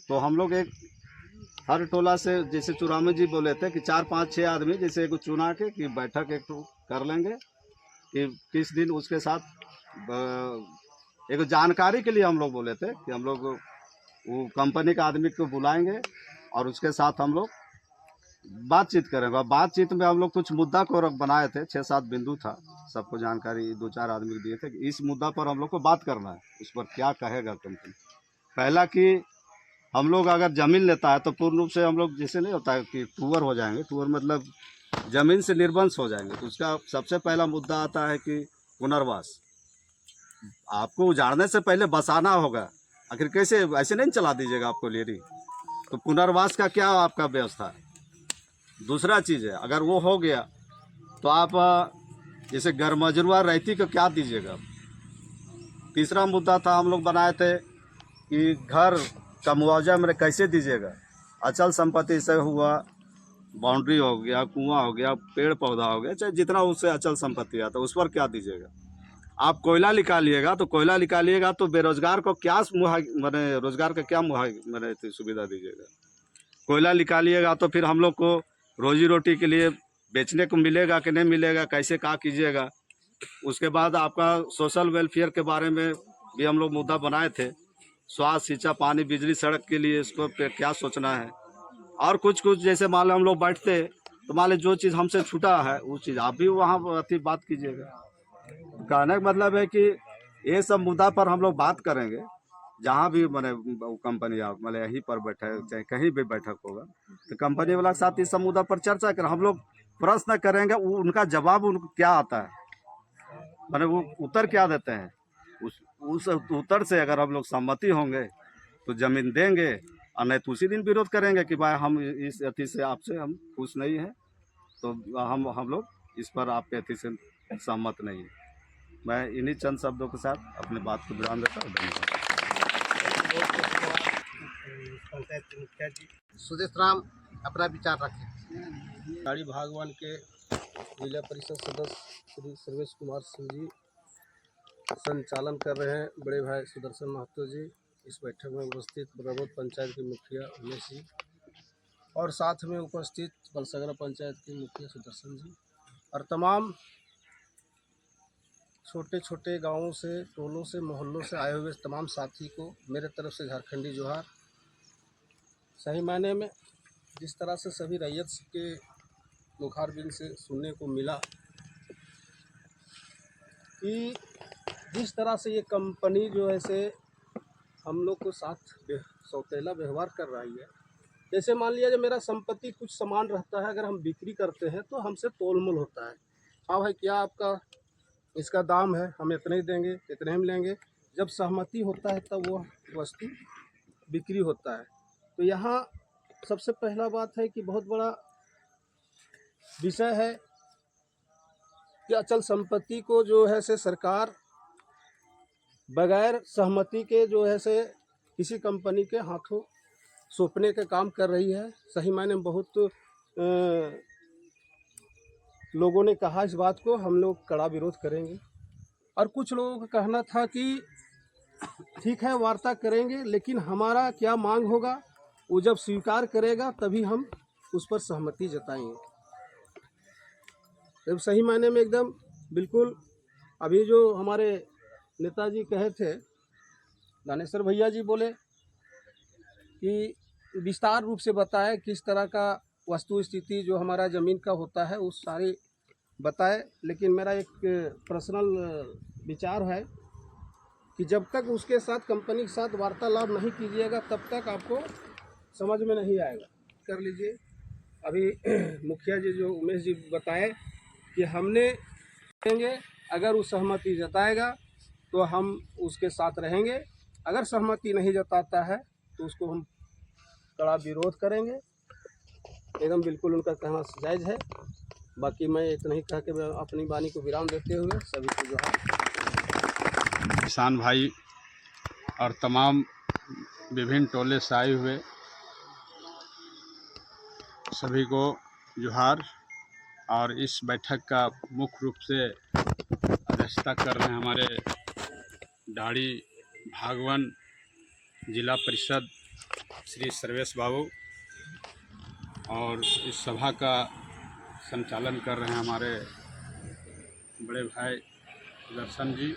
तो हम लोग एक हर टोला से, जैसे चुरामे जी बोले थे कि 4-5-6 आदमी जैसे एक चुना के कि बैठक एक तो कर लेंगे कि किस दिन उसके साथ एक जानकारी के लिए हम लोग बोले थे कि हम लोग वो कंपनी का आदमी को बुलाएंगे और उसके साथ हम लोग बातचीत करेंगे। और बातचीत में हम लोग कुछ मुद्दा को बनाए थे, 6-7 बिंदु था, सबको जानकारी 2-4 आदमी दिए थे कि इस मुद्दा पर हम लोग को बात करना है, उस पर क्या कहेगा कंपनी। पहला कि हम लोग अगर ज़मीन लेता है तो पूर्ण रूप से हम लोग जैसे नहीं होता है कि टूअर हो जाएंगे, टूअर मतलब ज़मीन से निर्वंश हो जाएंगे। तो उसका सबसे पहला मुद्दा आता है कि पुनर्वास। आपको उजाड़ने से पहले बसाना होगा, आखिर कैसे ऐसे नहीं चला दीजिएगा आपको लेरी। तो पुनर्वास का क्या आपका व्यवस्था है? दूसरा चीज़ है, अगर वो हो गया तो आप जैसे गरमजरुआ रहती को क्या दीजिएगा। तीसरा मुद्दा था हम लोग बनाए थे कि घर का मुआवजा मेरे कैसे दीजिएगा। अचल संपत्ति से हुआ, बाउंड्री हो गया, कुआं हो गया, पेड़ पौधा हो गया, चाहे जितना उससे अचल संपत्ति आता है उस पर क्या दीजिएगा। आप कोयला निकालिएगा तो बेरोजगार को क्या मैंने रोजगार का क्या मैंने सुविधा दीजिएगा। कोयला निकालिएगा तो फिर हम लोग को रोजी रोटी के लिए बेचने को मिलेगा कि नहीं मिलेगा, कैसे क्या कीजिएगा। उसके बाद आपका सोशल वेलफेयर के बारे में भी हम लोग मुद्दा बनाए थे, स्वास्थ्य, शिक्षा, पानी, बिजली, सड़क के लिए इसको पे क्या सोचना है। और कुछ जैसे मान लो हम लोग बैठते तो मान लो जो चीज़ हमसे छूटा है वो चीज़ आप भी वहाँ अति बात कीजिएगा। कहने का मतलब है कि ये सब मुद्दा पर हम लोग बात करेंगे, जहाँ भी मैंने कंपनी आप मतलब यहीं पर बैठे चाहे कहीं भी बैठक होगा तो कंपनी वाला के साथ इस सब मुद्दा पर चर्चा कर हम लोग प्रश्न करेंगे, वो उनका जवाब उनको क्या आता है, मैंने वो उत्तर क्या देते हैं। उस उत्तर से अगर हम लोग सहमति होंगे तो ज़मीन देंगे, और नहीं तो उसी दिन विरोध करेंगे कि भाई हम इस अति से आपसे हम खुश नहीं हैं, तो हम लोग इस पर आपके अति से सहमत नहीं है। मैं इन्हीं चंद शब्दों के साथ अपने बात को विराम देता हूँ। धन्यवाद। पंचायत के मुखिया जी सुदेश राम अपना विचार रखें। गाड़ी भागवान के जिला परिषद सदस्य श्री सर्वेश कुमार सिंह जी संचालन कर रहे हैं, बड़े भाई सुदर्शन महतो जी इस बैठक में उपस्थित रबोत पंचायत के मुखिया उमेश जी और साथ में उपस्थित बलसगरा पंचायत के मुखिया सुदर्शन जी और तमाम छोटे छोटे गांवों से, टोलों से, मोहल्लों से आए हुए तमाम साथी को मेरे तरफ से झारखंडी जोहार। सही मायने में जिस तरह से सभी रैयत के मुखारबिन से सुनने को मिला कि जिस तरह से ये कंपनी जो है से हम लोग को साथ सौतेला व्यवहार कर रही है। जैसे मान लिया जब मेरा संपत्ति कुछ सामान रहता है, अगर हम बिक्री करते हैं तो हमसे तोलमोल होता है। हाँ भाई, क्या आपका इसका दाम है, हम इतने ही देंगे, इतने हम लेंगे। जब सहमति होता है तब वो वस्तु बिक्री होता है। तो यहाँ सबसे पहला बात है कि बहुत बड़ा विषय है कि अचल संपत्ति को जो है से सरकार बगैर सहमति के जो है से किसी कंपनी के हाथों सौंपने का काम कर रही है। सही मायने में बहुत लोगों ने कहा इस बात को, हम लोग कड़ा विरोध करेंगे। और कुछ लोगों का कहना था कि ठीक है वार्ता करेंगे, लेकिन हमारा क्या मांग होगा वो जब स्वीकार करेगा तभी हम उस पर सहमति जताएंगे। जब सही मायने में एकदम बिल्कुल अभी जो हमारे नेताजी कहे थे, दानेश्वर भैया जी बोले कि विस्तार रूप से बताए किस तरह का वस्तु स्थिति जो हमारा ज़मीन का होता है उस सारी बताए। लेकिन मेरा एक पर्सनल विचार है कि जब तक उसके साथ, कंपनी के साथ वार्तालाप नहीं कीजिएगा तब तक आपको समझ में नहीं आएगा। कर लीजिए, अभी मुखिया जी जो उमेश जी बताए कि हमने रहेंगे, अगर वो सहमति जताएगा तो हम उसके साथ रहेंगे, अगर सहमति नहीं जताता है तो उसको हम कड़ा विरोध करेंगे। एकदम बिल्कुल उनका कहना जायज़ है। बाकी मैं इतना ही कह के अपनी वाणी को विराम देते हुए सभी को जोहार। किसान भाई और तमाम विभिन्न टोले से आए हुए सभी को जोहार। और इस बैठक का मुख्य रूप से अध्यक्षता कर रहे हैं हमारे डाड़ी भागवन जिला परिषद श्री सर्वेश बाबू, और इस सभा का संचालन कर रहे हैं हमारे बड़े भाई दर्शन जी।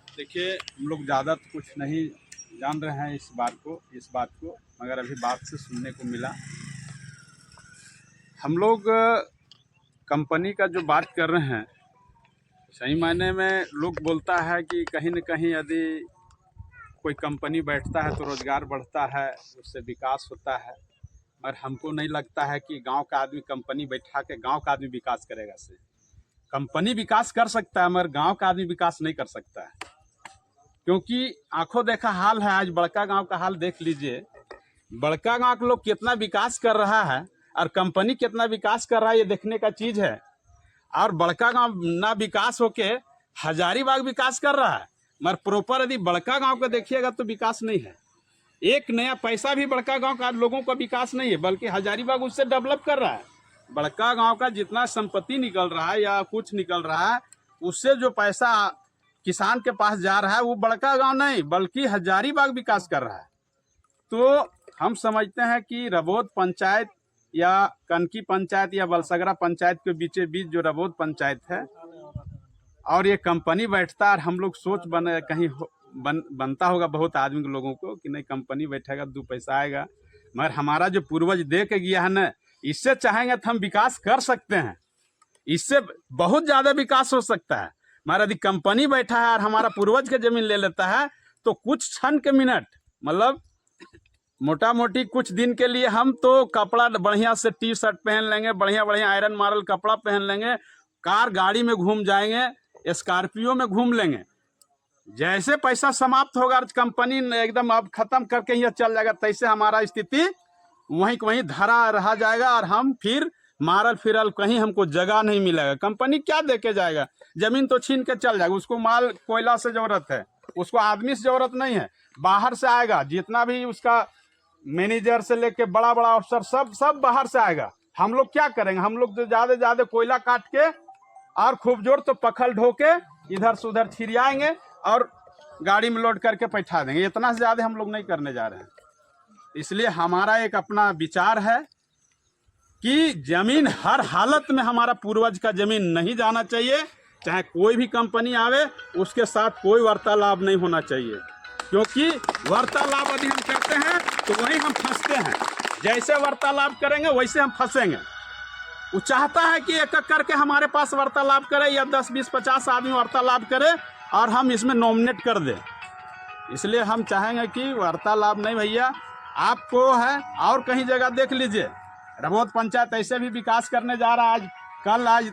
देखिए, हम लोग ज़्यादा तो कुछ नहीं जान रहे हैं इस बात को, मगर अभी बात से सुनने को मिला। हम लोग कंपनी का जो बात कर रहे हैं, सही मायने में लोग बोलता है कि कहीं न कहीं यदि कोई कंपनी बैठता है तो रोज़गार बढ़ता है, उससे विकास होता है। मगर हमको नहीं लगता है कि गांव का आदमी कंपनी बैठा के गांव का आदमी विकास करेगा। से कंपनी विकास कर सकता है मगर गांव का आदमी विकास नहीं कर सकता है, क्योंकि आंखों देखा हाल है। आज बड़का गांव का हाल देख लीजिए, बड़का गांव के लोग कितना विकास कर रहा है और कंपनी कितना विकास कर रहा है, ये देखने का चीज़ है। और बड़का गांव ना विकास होके हजारीबाग विकास कर रहा है, मगर प्रॉपर यदि बड़का गांव को देखिएगा तो विकास नहीं है। एक नया पैसा भी बड़का गांव का लोगों का विकास नहीं है, बल्कि हजारीबाग उससे डेवलप कर रहा है। बड़का गांव का जितना संपत्ति निकल रहा है या कुछ निकल रहा है, उससे जो पैसा किसान के पास जा रहा है वो बड़का गांव नहीं बल्कि हजारीबाग विकास कर रहा है। तो हम समझते हैं कि रबोत पंचायत या कनकी पंचायत या बलसगरा पंचायत के बीचे बीच जो रबोत पंचायत है और ये कंपनी बैठता है, हम लोग सोच बने कहीं बनता होगा बहुत आदमी के लोगों को कि नहीं कंपनी बैठेगा दो पैसा आएगा। मगर हमारा जो पूर्वज दे के गया है ना, इससे चाहेंगे तो हम विकास कर सकते हैं, इससे बहुत ज़्यादा विकास हो सकता है। मगर यदि कंपनी बैठा है और हमारा पूर्वज के ज़मीन ले लेता है तो कुछ क्षण के मिनट, मतलब मोटा मोटी कुछ दिन के लिए हम तो कपड़ा बढ़िया से टी शर्ट पहन लेंगे, बढ़िया बढ़िया आयरन मारल कपड़ा पहन लेंगे, कार गाड़ी में घूम जाएंगे, स्कॉर्पियो में घूम लेंगे। जैसे पैसा समाप्त होगा कंपनी एकदम अब खत्म करके ही चल जाएगा, तैसे हमारा स्थिति वहीं धरा रह जाएगा और हम फिर मारल फिरल कहीं हमको जगह नहीं मिलेगा। कंपनी क्या दे के जाएगा, जमीन तो छीन के चल जाएगा। उसको माल कोयला से जरूरत है, उसको आदमी से जरूरत नहीं है, बाहर से आएगा। जितना भी उसका मैनेजर से लेके बड़ा बड़ा अफसर सब बाहर से आएगा। हम लोग क्या करेंगे, हम लोग तो ज्यादा कोयला काट के और खूब जोर तो पखल ढो के इधर से उधर छिड़ियाएंगे और गाड़ी में लोड करके बैठा देंगे। इतना से ज़्यादा हम लोग नहीं करने जा रहे हैं। इसलिए हमारा एक अपना विचार है कि ज़मीन हर हालत में, हमारा पूर्वज का ज़मीन नहीं जाना चाहिए। चाहे कोई भी कंपनी आवे, उसके साथ कोई वार्तालाप नहीं होना चाहिए, क्योंकि वार्तालाप यदि हम करते हैं तो वहीं हम फंसते हैं। जैसे वार्तालाप करेंगे वैसे हम फंसेंगे। वो चाहता है कि एक एक करके हमारे पास वार्तालाप करे, या 10, 20, 50 आदमी वार्तालाप करे और हम इसमें नॉमिनेट कर दें। इसलिए हम चाहेंगे कि वार्तालाप नहीं भैया, आपको है और कहीं जगह देख लीजिए। रबौत पंचायत ऐसे भी विकास करने जा रहा है। आज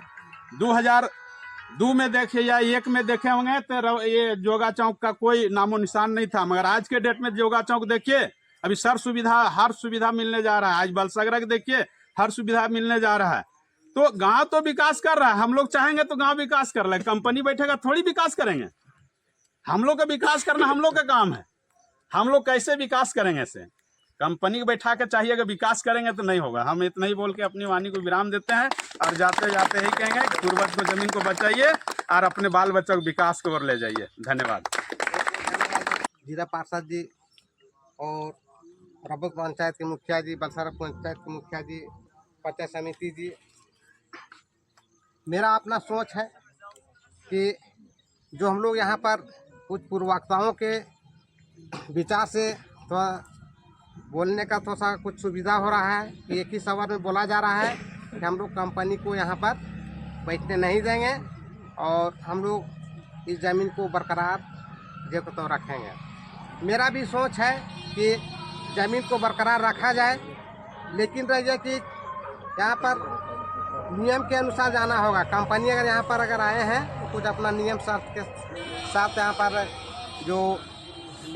2002 में देखे या 1 में देखे होंगे तो ये जोगा चौक का कोई नामो निशान नहीं था, मगर आज के डेट में जोगा चौक देखिए, अभी हर सुविधा मिलने जा रहा है। आज बलसगरा देखिए, हर सुविधा मिलने जा रहा है। तो गांव तो विकास कर रहा है। हम लोग चाहेंगे तो गांव विकास कर ले, कंपनी बैठेगा थोड़ी विकास करेंगे। हम लोग का विकास करना हम लोग का काम है। हम लोग कैसे विकास करेंगे? ऐसे कंपनी बैठा के चाहिए कि विकास करेंगे तो नहीं होगा। हम इतना ही बोल के अपनी वाणी को विराम देते हैं और जाते जाते ही कहेंगे कि पूर्वज को जमीन को बचाइए और अपने बाल बच्चों को विकास की ओर ले जाइए। धन्यवाद। जिला पार्षद जी और रबौत पंचायत के मुखिया जी, बलसरा पंचायत के मुखिया जी, पंचायत समिति जी, मेरा अपना सोच है कि जो हम लोग यहाँ पर कुछ पूर्ववक्ताओं के विचार से थोड़ा बोलने का थोड़ा सा कुछ सुविधा हो रहा है कि एक ही सवाल में बोला जा रहा है कि हम लोग कंपनी को यहाँ पर बैठने नहीं देंगे और हम लोग इस ज़मीन को बरकरार जब तो रखेंगे। मेरा भी सोच है कि ज़मीन को बरकरार रखा जाए, लेकिन रह जाए कि यहाँ पर नियम के अनुसार जाना होगा। कंपनी अगर यहाँ पर अगर आए हैं तो कुछ अपना नियम शर्त के साथ यहाँ पर जो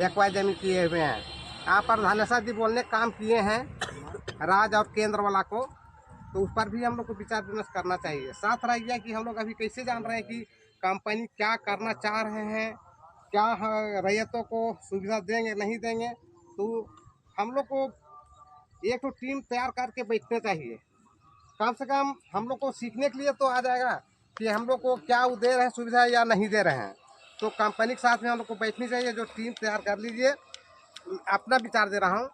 एक्वायर ज़मीन किए हुए हैं, यहाँ पर धानेश्वर जी बोलने काम किए हैं राज्य और केंद्र वाला को, तो उस पर भी हम लोग को विचार विमर्श करना चाहिए। साथ रह गया कि हम लोग अभी कैसे जान रहे हैं कि कंपनी क्या करना चाह रहे हैं, क्या रैयतों को सुविधा देंगे नहीं देंगे। तो हम लोग को एक तो टीम तैयार करके बैठने चाहिए। कम से कम हम लोग को सीखने के लिए तो आ जाएगा कि हम लोग को क्या वो दे रहे हैं सुविधा या नहीं दे रहे हैं। तो कंपनी के साथ में हम लोग को बैठनी चाहिए। जो टीम तैयार कर लीजिए, अपना विचार दे रहा हूँ,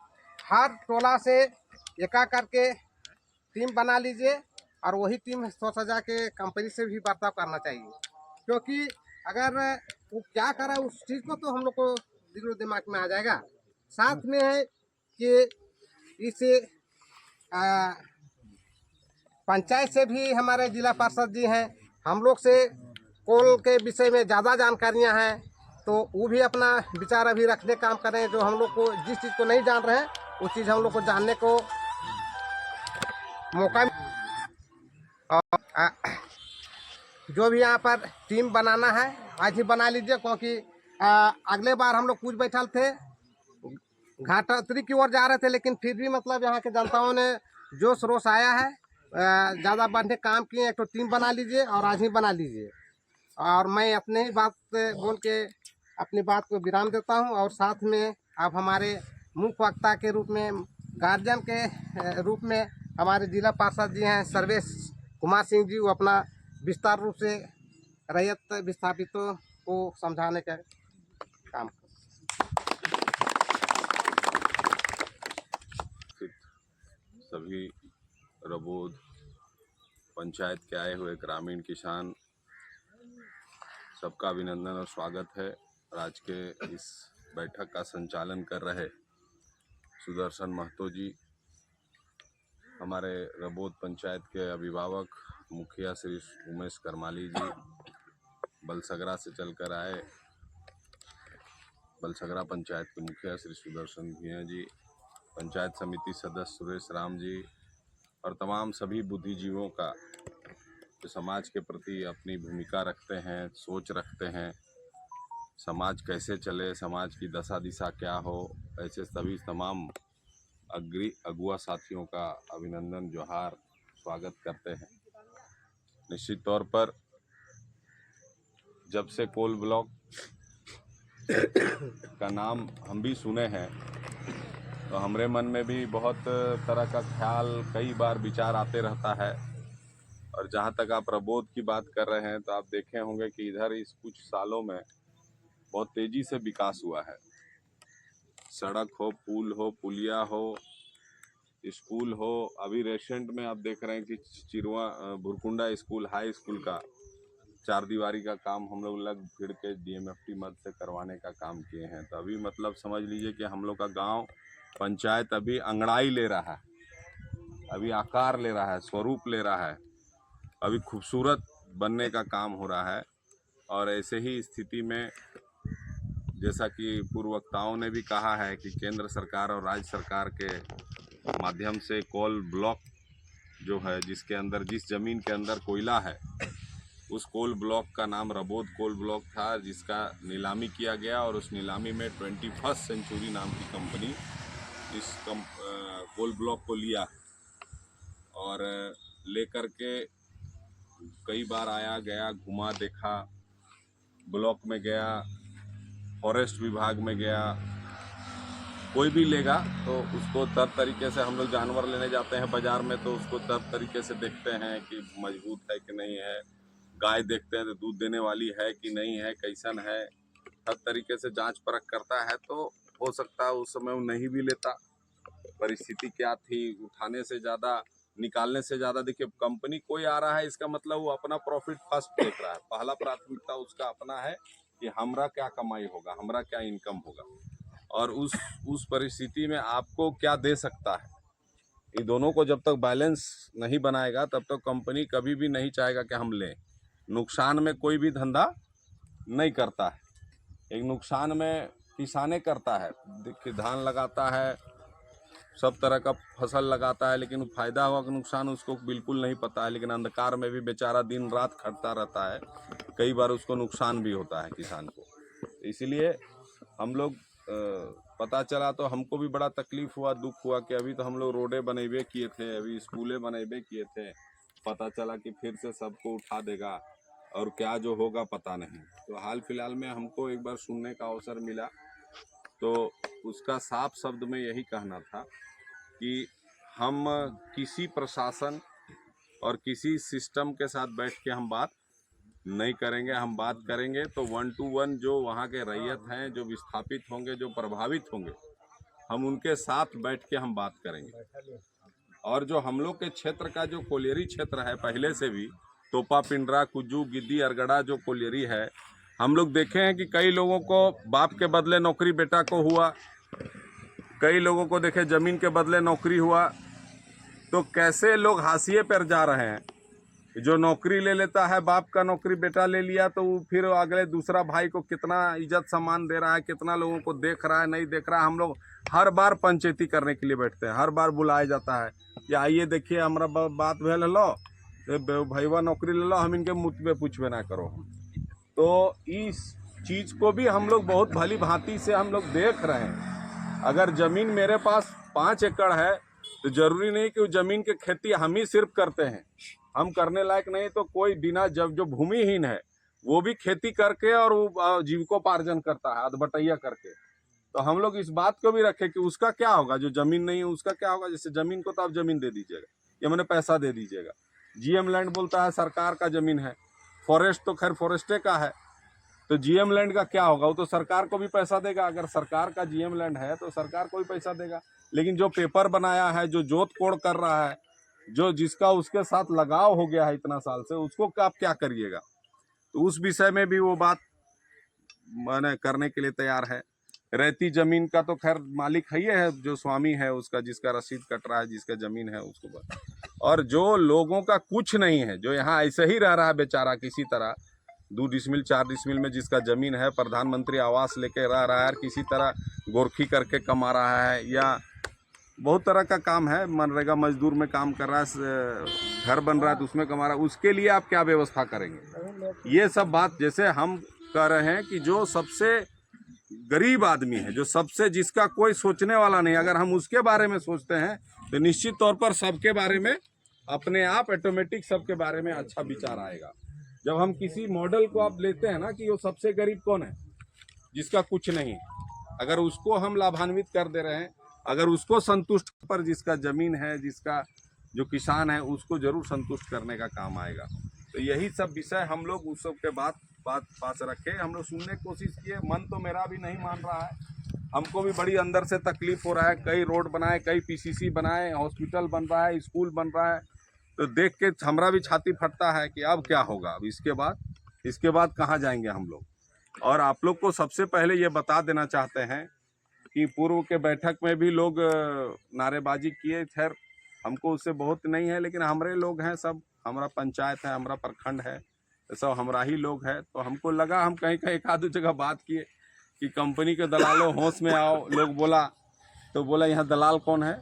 हर टोला से एक करके टीम बना लीजिए और वही टीम सोच सजा के कंपनी से भी बर्ताव करना चाहिए। क्योंकि अगर वो क्या करा उस चीज़ को तो हम लोग को दिलो दिमाग में आ जाएगा। साथ में है कि इसे पंचायत से भी हमारे जिला पार्षद जी हैं, हम लोग से कोल के विषय में ज़्यादा जानकारियां हैं, तो वो भी अपना विचार अभी रखने काम करें। जो हम लोग को जिस चीज़ को नहीं जान रहे हैं वो चीज़ हम लोग को जानने को मौका। और जो भी यहाँ पर टीम बनाना है आज ही बना लीजिए, क्योंकि अगले बार हम लोग कुछ बैठल थे, घाटोतरी की ओर जा रहे थे, लेकिन फिर भी मतलब यहाँ के जनताओं ने जोश रोश आया है, ज़्यादा बढ़ने काम किए। एक तो टीम बना लीजिए और आज ही बना लीजिए। और मैं अपने ही बात बोल के अपनी बात को विराम देता हूँ। और साथ में आप हमारे मुख्य वक्ता के रूप में, गार्जियन के रूप में हमारे जिला पार्षद जी हैं सर्वेश कुमार सिंह जी, वो अपना विस्तार रूप से रैयत विस्थापितों को समझाने का काम। सभी रबौत पंचायत के आए हुए ग्रामीण किसान, सबका अभिनंदन और स्वागत है। आज के इस बैठक का संचालन कर रहे सुदर्शन महतो जी, हमारे रबौत पंचायत के अभिभावक मुखिया श्री उमेश करमाली जी, बलसगरा से चलकर आए बलसगरा पंचायत के मुखिया श्री सुदर्शन भैया जी, पंचायत समिति सदस्य सुरेश राम जी और तमाम सभी बुद्धिजीवों का जो समाज के प्रति अपनी भूमिका रखते हैं, सोच रखते हैं, समाज कैसे चले, समाज की दशा दिशा क्या हो, ऐसे सभी तमाम अगुआ साथियों का अभिनंदन, जोहार, स्वागत करते हैं। निश्चित तौर पर जब से कोल ब्लॉक का नाम हम भी सुने हैं तो हमारे मन में भी बहुत तरह का ख्याल, कई बार विचार आते रहता है। और जहाँ तक आप रबौत की बात कर रहे हैं तो आप देखे होंगे कि इधर इस कुछ सालों में बहुत तेजी से विकास हुआ है। सड़क हो, पुल हो, पुलिया हो, स्कूल हो। अभी रेसेंट में आप देख रहे हैं कि चिरवा भुरकुंडा स्कूल, हाई स्कूल का 4 दीवारी का काम हम लोग लग फिर के DMFT मद से करवाने का काम किए हैं। तो अभी मतलब समझ लीजिए कि हम लोग का गांव पंचायत अभी अंगड़ाई ले रहा है, अभी आकार ले रहा है, स्वरूप ले रहा है, अभी खूबसूरत बनने का काम हो रहा है। और ऐसे ही स्थिति में जैसा कि पूर्व वक्ताओं ने भी कहा है कि केंद्र सरकार और राज्य सरकार के माध्यम से कोल ब्लॉक जो है, जिसके अंदर जिस ज़मीन के अंदर कोयला है, उस कोल ब्लॉक का नाम रबोद कोल ब्लॉक था, जिसका नीलामी किया गया। और उस नीलामी में 21st सेंचुरी नाम की कंपनी इस कोल ब्लॉक को लिया और लेकर के कई बार आया गया, घुमा देखा, ब्लॉक में गया, फॉरेस्ट विभाग में गया। कोई भी लेगा तो उसको तर तरीके से, हम लोग जानवर लेने जाते हैं बाज़ार में तो उसको तर तरीके से देखते हैं कि मजबूत है कि नहीं है, गाय देखते हैं तो दूध देने वाली है कि नहीं है, कैसन है, हर तरीके से जांच परख करता है। तो हो सकता है उस समय वो नहीं भी लेता, परिस्थिति क्या थी, उठाने से ज़्यादा निकालने से ज़्यादा। देखिए, कंपनी कोई आ रहा है, इसका मतलब वो अपना प्रॉफिट फर्स्ट देख रहा है, पहला प्राथमिकता उसका अपना है कि हमरा क्या कमाई होगा, हमरा क्या इनकम होगा, और उस परिस्थिति में आपको क्या दे सकता है। ये दोनों को जब तक बैलेंस नहीं बनाएगा तब तक कंपनी कभी भी नहीं चाहेगा कि हम लें। नुकसान में कोई भी धंधा नहीं करता है, एक नुकसान में किसाने करता है। देखिए, धान लगाता है, सब तरह का फसल लगाता है, लेकिन फ़ायदा हुआ कि नुकसान उसको बिल्कुल नहीं पता है। लेकिन अंधकार में भी बेचारा दिन रात खटता रहता है, कई बार उसको नुकसान भी होता है किसान को। इसलिए हम लोग पता चला तो हमको भी बड़ा तकलीफ़ हुआ, दुख हुआ कि अभी तो हम लोग रोडें बनेबे किए थे, अभी स्कूलें बनेबे किए थे, पता चला कि फिर से सबको उठा देगा और क्या जो होगा पता नहीं। तो हाल फिलहाल में हमको एक बार सुनने का अवसर मिला, तो उसका साफ शब्द में यही कहना था कि हम किसी प्रशासन और किसी सिस्टम के साथ बैठ के हम बात नहीं करेंगे। हम बात करेंगे तो 1 to 1 जो वहाँ के रैयत हैं, जो विस्थापित होंगे, जो प्रभावित होंगे, हम उनके साथ बैठ के हम बात करेंगे। और जो हम लोग के क्षेत्र का जो कोलियरी क्षेत्र है, पहले से भी तोपा, पिंडरा, कुज्जू, गिद्दी, अरगड़ा जो कोलियरी है, हम लोग देखे हैं कि कई लोगों को बाप के बदले नौकरी बेटा को हुआ, कई लोगों को देखे ज़मीन के बदले नौकरी हुआ। तो कैसे लोग हाशिए पर जा रहे हैं। जो नौकरी ले लेता है, बाप का नौकरी बेटा ले लिया, तो वो फिर अगले दूसरा भाई को कितना इज्जत सम्मान दे रहा है, कितना लोगों को देख रहा है, नहीं देख रहा है। हम लोग हर बार पंचायती करने के लिए बैठते हैं, हर बार बुलाया जाता है कि आइए देखिए हमारा बात भेल लो, भैया नौकरी ले लो, हम इनके मुँह पे पूछबे ना करो। तो इस चीज़ को भी हम लोग बहुत भली भांति से हम लोग देख रहे हैं। अगर ज़मीन मेरे पास 5 एकड़ है तो ज़रूरी नहीं कि उस ज़मीन की खेती हम ही सिर्फ करते हैं, हम करने लायक नहीं तो कोई बिना, जब जो भूमिहीन है वो भी खेती करके और वो जीविकोपार्जन करता है अधबटैया करके। तो हम लोग इस बात को भी रखें कि उसका क्या होगा, जो ज़मीन नहीं है उसका क्या होगा। जैसे ज़मीन को तो आप ज़मीन दे दीजिएगा या मैंने पैसा दे दीजिएगा। GM लैंड बोलता है सरकार का ज़मीन है, फॉरेस्ट तो खैर फॉरेस्टे का है, तो GM लैंड का क्या होगा, वो तो सरकार को भी पैसा देगा। अगर सरकार का GM लैंड है तो सरकार को भी पैसा देगा। लेकिन जो पेपर बनाया है, जो जोत कोड़ कर रहा है, जो जिसका उसके साथ लगाव हो गया है इतना साल से, उसको आप क्या करिएगा। तो उस विषय में भी वो बात मैंने करने के लिए तैयार है। रहती ज़मीन का तो खैर मालिक है, जो स्वामी है उसका, जिसका रसीद कट रहा है, जिसका ज़मीन है उसको। और जो लोगों का कुछ नहीं है, जो यहाँ ऐसे ही रह रहा है बेचारा किसी तरह 2 डिसमिल 4 डिसमिल में जिसका ज़मीन है, प्रधानमंत्री आवास लेके रह रहा है, किसी तरह गोरखी करके कमा रहा है, या बहुत तरह का काम है, मनरेगा मजदूर में काम कर रहा है, घर बन रहा है तो उसमें कमा रहा है, उसके लिए आप क्या व्यवस्था करेंगे। ये सब बात जैसे हम कह रहे हैं कि जो सबसे गरीब आदमी है, जो सबसे, जिसका कोई सोचने वाला नहीं, अगर हम उसके बारे में सोचते हैं तो निश्चित तौर पर सबके बारे में अपने आप ऑटोमेटिक सबके बारे में अच्छा विचार आएगा। जब हम किसी मॉडल को आप लेते हैं ना कि वो सबसे गरीब कौन है, जिसका कुछ नहीं, अगर उसको हम लाभान्वित कर दे रहे हैं, अगर उसको संतुष्ट पर, जिसका ज़मीन है, जिसका जो किसान है, उसको ज़रूर संतुष्ट करने का काम आएगा। तो यही सब विषय हम लोग उस सब के बात बात पास रखे। हम लोग सुनने की कोशिश किए, मन तो मेरा भी नहीं मान रहा है, हमको भी बड़ी अंदर से तकलीफ हो रहा है। कई रोड बनाए, कई पीसीसी बनाए, हॉस्पिटल बन रहा है, स्कूल बन रहा है, तो देख के हमारा भी छाती फटता है कि अब क्या होगा, अब इसके बाद कहाँ जाएंगे हम लोग। और आप लोग को सबसे पहले ये बता देना चाहते हैं कि पूर्व के बैठक में भी लोग नारेबाजी किए, खैर हमको उससे बहुत नहीं है, लेकिन हमारे लोग हैं, सब हमारा पंचायत है, हमारा प्रखंड है, सब हमारा ही लोग है। तो हमको लगा, हम कहीं कहीं एक आध जगह बात किए कि कंपनी के दलालों होश में आओ। लोग बोला यहाँ दलाल कौन है?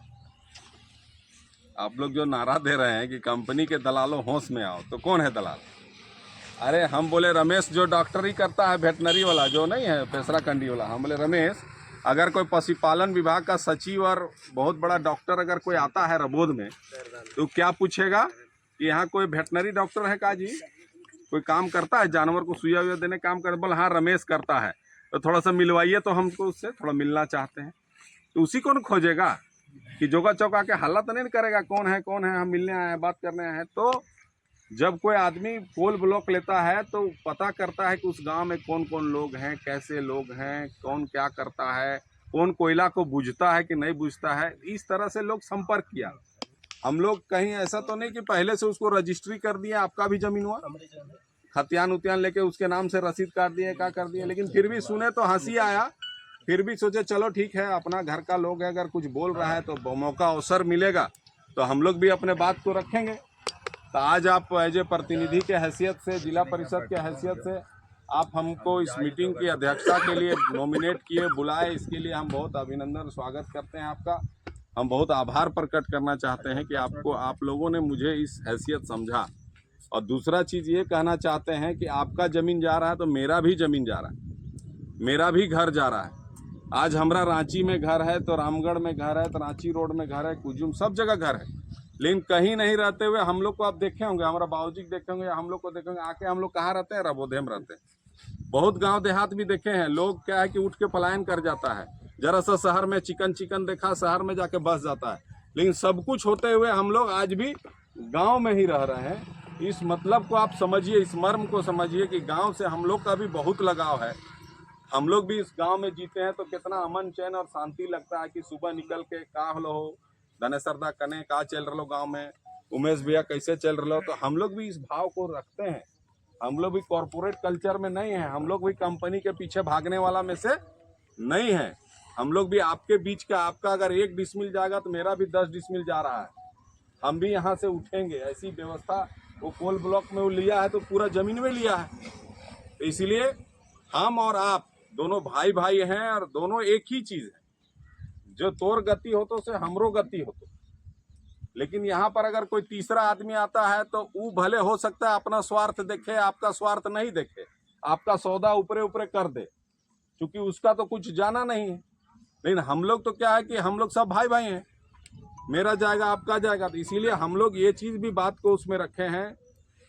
आप लोग जो नारा दे रहे हैं कि कंपनी के दलालों होश में आओ, तो कौन है दलाल? अरे हम बोले रमेश जो डॉक्टरी करता है, वेटनरी वाला जो नहीं है, पेसरा कंडी वाला, हम बोले रमेश, अगर कोई पशुपालन विभाग का सचिव और बहुत बड़ा डॉक्टर अगर कोई आता है रबोद में, तो क्या पूछेगा कि यहाँ कोई वेटनरी डॉक्टर है का जी, कोई काम करता है, जानवर को सुइया वुइया देने काम कर? बोले हाँ रमेश करता है, तो थोड़ा सा मिलवाइए, तो हमको उससे थोड़ा मिलना चाहते हैं। तो उसी को न खोजेगा कि जोगा चौका के हल्ला तो नहीं करेगा कौन है, हम मिलने आए हैं, बात करने आए हैं। तो जब कोई आदमी पोल ब्लॉक लेता है तो पता करता है कि उस गांव में कौन कौन लोग हैं, कैसे लोग हैं, कौन क्या करता है, कौन कोयला को बुझता है कि नहीं बुझता है। इस तरह से लोग संपर्क किया। हम लोग कहीं ऐसा तो नहीं कि पहले से उसको रजिस्ट्री कर दिया, आपका भी जमीन हुआ, खतियान उतियान लेके उसके नाम से रसीद काट दिए, क्या कर दिए, लेकिन फिर भी सुने तो हंसी आया। फिर भी सोचे चलो ठीक है, अपना घर का लोग है, अगर कुछ बोल रहा है तो मौका अवसर मिलेगा तो हम लोग भी अपने बात को रखेंगे। तो आज आप एज ए प्रतिनिधि के हैसियत से, जिला परिषद के हैसियत से आप हमको इस मीटिंग की अध्यक्षता के लिए नॉमिनेट किए, बुलाए, इसके लिए हम बहुत अभिनंदन स्वागत करते हैं आपका। हम बहुत आभार प्रकट करना चाहते हैं कि आप लोगों ने मुझे इस हैसियत समझा। और दूसरा चीज़ ये कहना चाहते हैं कि आपका ज़मीन जा रहा है तो मेरा भी ज़मीन जा रहा है, मेरा भी घर जा रहा है। आज हमारा रांची में घर है, तो रामगढ़ में घर है, तो रांची रोड में घर है, कुजुम सब जगह घर है, लेकिन कहीं नहीं रहते हुए हम लोग को आप देखे होंगे, हमारा बाबूजी देखे होंगे, हम लोग को देखेंगे आके हम लोग कहाँ रहते हैं, रबोधे में रहते हैं। बहुत गांव देहात भी देखे हैं, लोग क्या है कि उठ के पलायन कर जाता है, जरा सा शहर में चिकन देखा, शहर में जाके बस जाता है, लेकिन सब कुछ होते हुए हम लोग आज भी गाँव में ही रह रहे हैं। इस मतलब को आप समझिए, इस मर्म को समझिए कि गाँव से हम लोग का भी बहुत लगाव है। हम लोग भी इस गांव में जीते हैं तो कितना अमन चैन और शांति लगता है कि सुबह निकल के का हलो हो, धनेसरदा कने का चल रहा गांव में, उमेश भैया कैसे चल रहा हो। तो हम लोग भी इस भाव को रखते हैं। हम लोग भी कॉरपोरेट कल्चर में नहीं है, हम लोग भी कंपनी के पीछे भागने वाला में से नहीं है। हम लोग भी आपके बीच का, आपका अगर 1 डिसमिल जाएगा तो मेरा भी 10 डिसमिल जा रहा है, हम भी यहाँ से उठेंगे। ऐसी व्यवस्था वो कोल ब्लॉक में वो लिया है तो पूरा जमीन में लिया है, तो इसीलिए हम और आप दोनों भाई भाई हैं और दोनों एक ही चीज़ है, जो तोर गति हो तो से हमरो गति हो तो। लेकिन यहाँ पर अगर कोई तीसरा आदमी आता है तो वो भले हो सकता है अपना स्वार्थ देखे, आपका स्वार्थ नहीं देखे, आपका सौदा ऊपरे ऊपरे कर दे, क्योंकि उसका तो कुछ जाना नहीं है। लेकिन हम लोग तो क्या है कि हम लोग सब भाई भाई हैं, मेरा जाएगा आपका जाएगा। तो इसीलिए हम लोग ये चीज़ भी बात को उसमें रखे हैं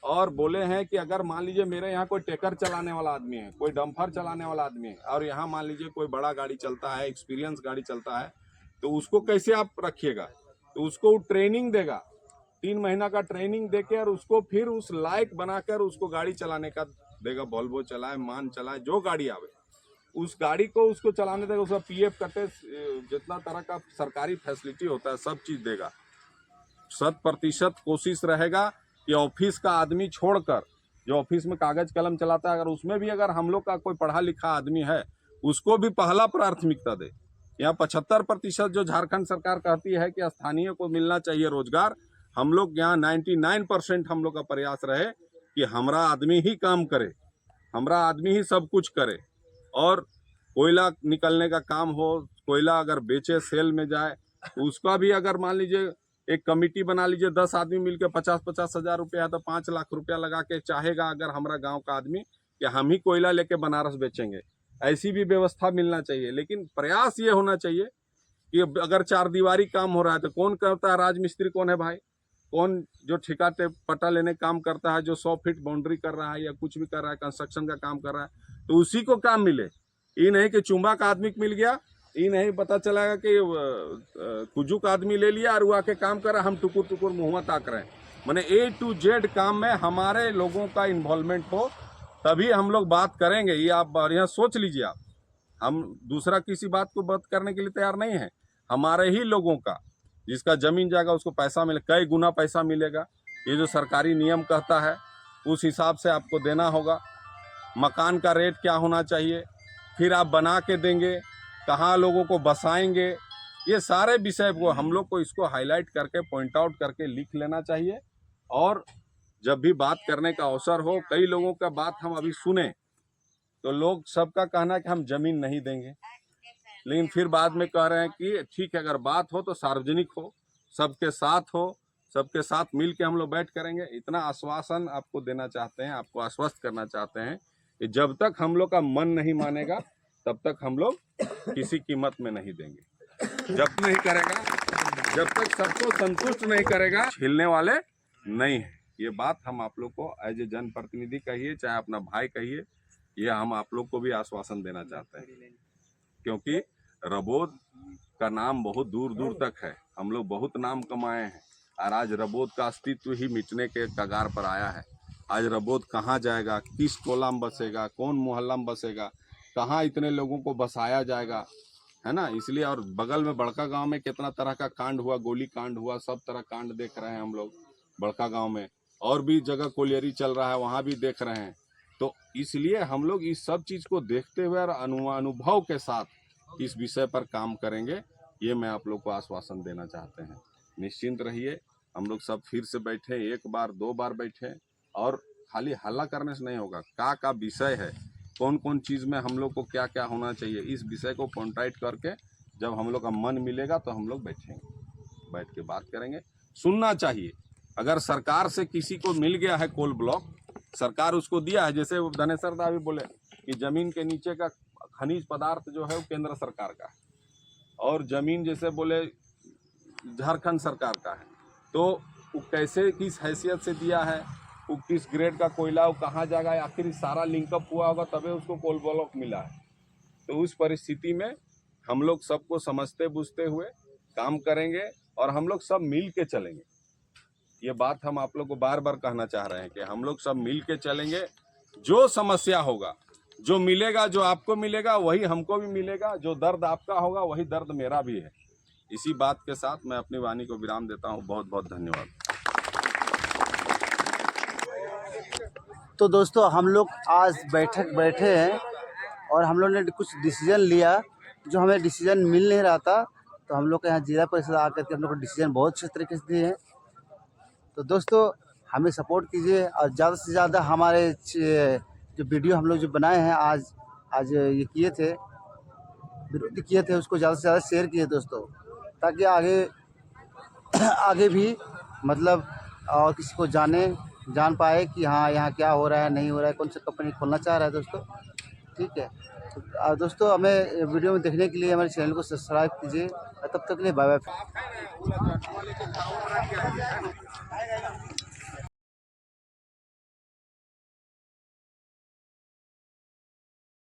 और बोले हैं कि अगर मान लीजिए मेरे यहाँ कोई टेकर चलाने वाला आदमी है, कोई डंपर चलाने वाला आदमी है, और यहाँ मान लीजिए कोई बड़ा गाड़ी चलता है, एक्सपीरियंस गाड़ी चलता है, तो उसको कैसे आप रखिएगा? तो उसको ट्रेनिंग देगा, 3 महीना का ट्रेनिंग देके और उसको फिर उस लायक बनाकर उसको गाड़ी चलाने का देगा। वॉल्वो चलाए, मान चलाए, जो गाड़ी आवे उस गाड़ी को उसको चलाने देगा। उसका PF कटे, जितना तरह का सरकारी फैसिलिटी होता है सब चीज़ देगा। 100% कोशिश रहेगा कि ऑफिस का आदमी छोड़कर जो ऑफिस में कागज कलम चलाता है, अगर उसमें भी अगर हम लोग का कोई पढ़ा लिखा आदमी है, उसको भी पहला प्राथमिकता दे। यहाँ 75% जो झारखंड सरकार कहती है कि स्थानीय को मिलना चाहिए रोजगार, हम लोग यहाँ 99% हम लोग का प्रयास रहे कि हमारा आदमी ही काम करे, हमारा आदमी ही सब कुछ करे। और कोयला निकलने का काम हो, कोयला अगर बेचे, सेल में जाए, तो उसका भी अगर मान लीजिए एक कमेटी बना लीजिए, 10 आदमी मिलकर 50-50 हज़ार रुपया है तो 5 लाख रुपया लगा के चाहेगा अगर हमारा गांव का आदमी कि हम ही कोयला लेके बनारस बेचेंगे, ऐसी भी व्यवस्था मिलना चाहिए। लेकिन प्रयास ये होना चाहिए कि अगर 4 दीवारी काम हो रहा है तो कौन करता है? राजमिस्त्री कौन है भाई? कौन जो ठेका पट्टा लेने काम करता है, जो 100 फीट बाउंड्री कर रहा है या कुछ भी कर रहा है, कंस्ट्रक्शन का काम कर रहा है, तो उसी को काम मिले। ये नहीं कि चुम्बा का आदमी मिल गया, ये नहीं पता चला कि कुजू का आदमी ले लिया और वो आके काम कर रहा, हम टुकुर टुकुर मुँह ताक रहे हैं। मैंने A to Z काम में हमारे लोगों का इन्वॉल्वमेंट हो, तभी हम लोग बात करेंगे। ये आप बढ़िया सोच लीजिए। आप, हम दूसरा किसी बात को बात करने के लिए तैयार नहीं है। हमारे ही लोगों का जिसका जमीन जाएगा उसको पैसा मिले, कई गुना पैसा मिलेगा। ये जो सरकारी नियम कहता है उस हिसाब से आपको देना होगा। मकान का रेट क्या होना चाहिए, फिर आप बना के देंगे, कहाँ लोगों को बसाएंगे, ये सारे विषय को हम लोग को इसको हाईलाइट करके पॉइंट आउट करके लिख लेना चाहिए। और जब भी बात करने का अवसर हो, कई लोगों का बात हम अभी सुने तो लोग सबका कहना है कि हम जमीन नहीं देंगे, लेकिन फिर बाद में कह रहे हैं कि ठीक है, अगर बात हो तो सार्वजनिक हो, सबके साथ हो, सबके साथ मिल के हम लोग बैठ करेंगे। इतना आश्वासन आपको देना चाहते हैं, आपको आश्वस्त करना चाहते हैं कि जब तक हम लोग का मन नहीं मानेगा तब तक हम लोग किसी कीमत में नहीं देंगे। जब नहीं करेगा, जब तक सबको संतुष्ट नहीं करेगा, हिलने वाले नहीं है। ये बात हम आप लोग को एज ए जनप्रतिनिधि कहिए, चाहे अपना भाई कहिए, ये हम आप लोग को भी आश्वासन देना चाहते हैं। क्योंकि रबोद का नाम बहुत दूर दूर तक है, हम लोग बहुत नाम कमाए हैं और आज रबोद का अस्तित्व ही मिटने के कगार पर आया है। आज रबोद कहाँ जाएगा, किस टोला में बसेगा, कौन मोहल्ला में बसेगा, कहाँ इतने लोगों को बसाया जाएगा, है ना। इसलिए और बगल में बड़का गांव में कितना तरह का कांड हुआ, गोली कांड हुआ, सब तरह कांड देख रहे हैं हम लोग बड़का गांव में। और भी जगह कोलियरी चल रहा है, वहाँ भी देख रहे हैं। तो इसलिए हम लोग इस सब चीज़ को देखते हुए और अनुभव के साथ इस विषय पर काम करेंगे, ये मैं आप लोग को आश्वासन देना चाहते हैं। निश्चिंत रहिए, हम लोग सब फिर से बैठे, एक बार दो बार बैठे, और खाली हल्ला करने से नहीं होगा। का विषय है, कौन कौन चीज़ में हम लोग को क्या क्या होना चाहिए, इस विषय को पॉइंट करके जब हम लोग का मन मिलेगा तो हम लोग बैठेंगे, बैठ के बात करेंगे। सुनना चाहिए। अगर सरकार से किसी को मिल गया है कोल ब्लॉक, सरकार उसको दिया है, जैसे धनेश्वर दा भी बोले कि जमीन के नीचे का खनिज पदार्थ जो है वो केंद्र सरकार का है, और जमीन जैसे बोले झारखंड सरकार का है, तो वो कैसे किस हैसियत से दिया है, वो किस ग्रेड का कोयला, वो कहाँ जाएगा, आखिर सारा लिंकअप हुआ होगा तभी उसको कोल ब्लॉक मिला है। तो उस परिस्थिति में हम लोग सबको समझते बुझते हुए काम करेंगे और हम लोग सब मिल के चलेंगे। ये बात हम आप लोग को बार बार कहना चाह रहे हैं कि हम लोग सब मिल के चलेंगे। जो समस्या होगा, जो मिलेगा, जो आपको मिलेगा वही हमको भी मिलेगा, जो दर्द आपका होगा वही दर्द मेरा भी है। इसी बात के साथ मैं अपनी वाणी को विराम देता हूँ। बहुत बहुत धन्यवाद। तो दोस्तों, हम लोग आज बैठे हैं और हम लोग ने कुछ डिसीजन लिया जो हमें डिसीजन मिल नहीं रहा था, तो हम लोग के यहाँ जिला परिषद आकर के हम लोग को डिसीजन बहुत अच्छे तरीके से दिए हैं। तो दोस्तों, हमें सपोर्ट कीजिए और ज़्यादा से ज़्यादा हमारे जो वीडियो हम लोग जो बनाए हैं आज ये किए थे, विरोध किए थे, उसको ज़्यादा से ज़्यादा शेयर किए दोस्तों, ताकि आगे भी मतलब और किसी को जान पाए कि हाँ यहाँ क्या हो रहा है, नहीं हो रहा है, कौन सा कंपनी खोलना चाह रहा है दोस्तों। ठीक है, तो दोस्तों हमें वीडियो में देखने के लिए हमारे चैनल को सब्सक्राइब कीजिए। तब तक के लिए बाय बाय।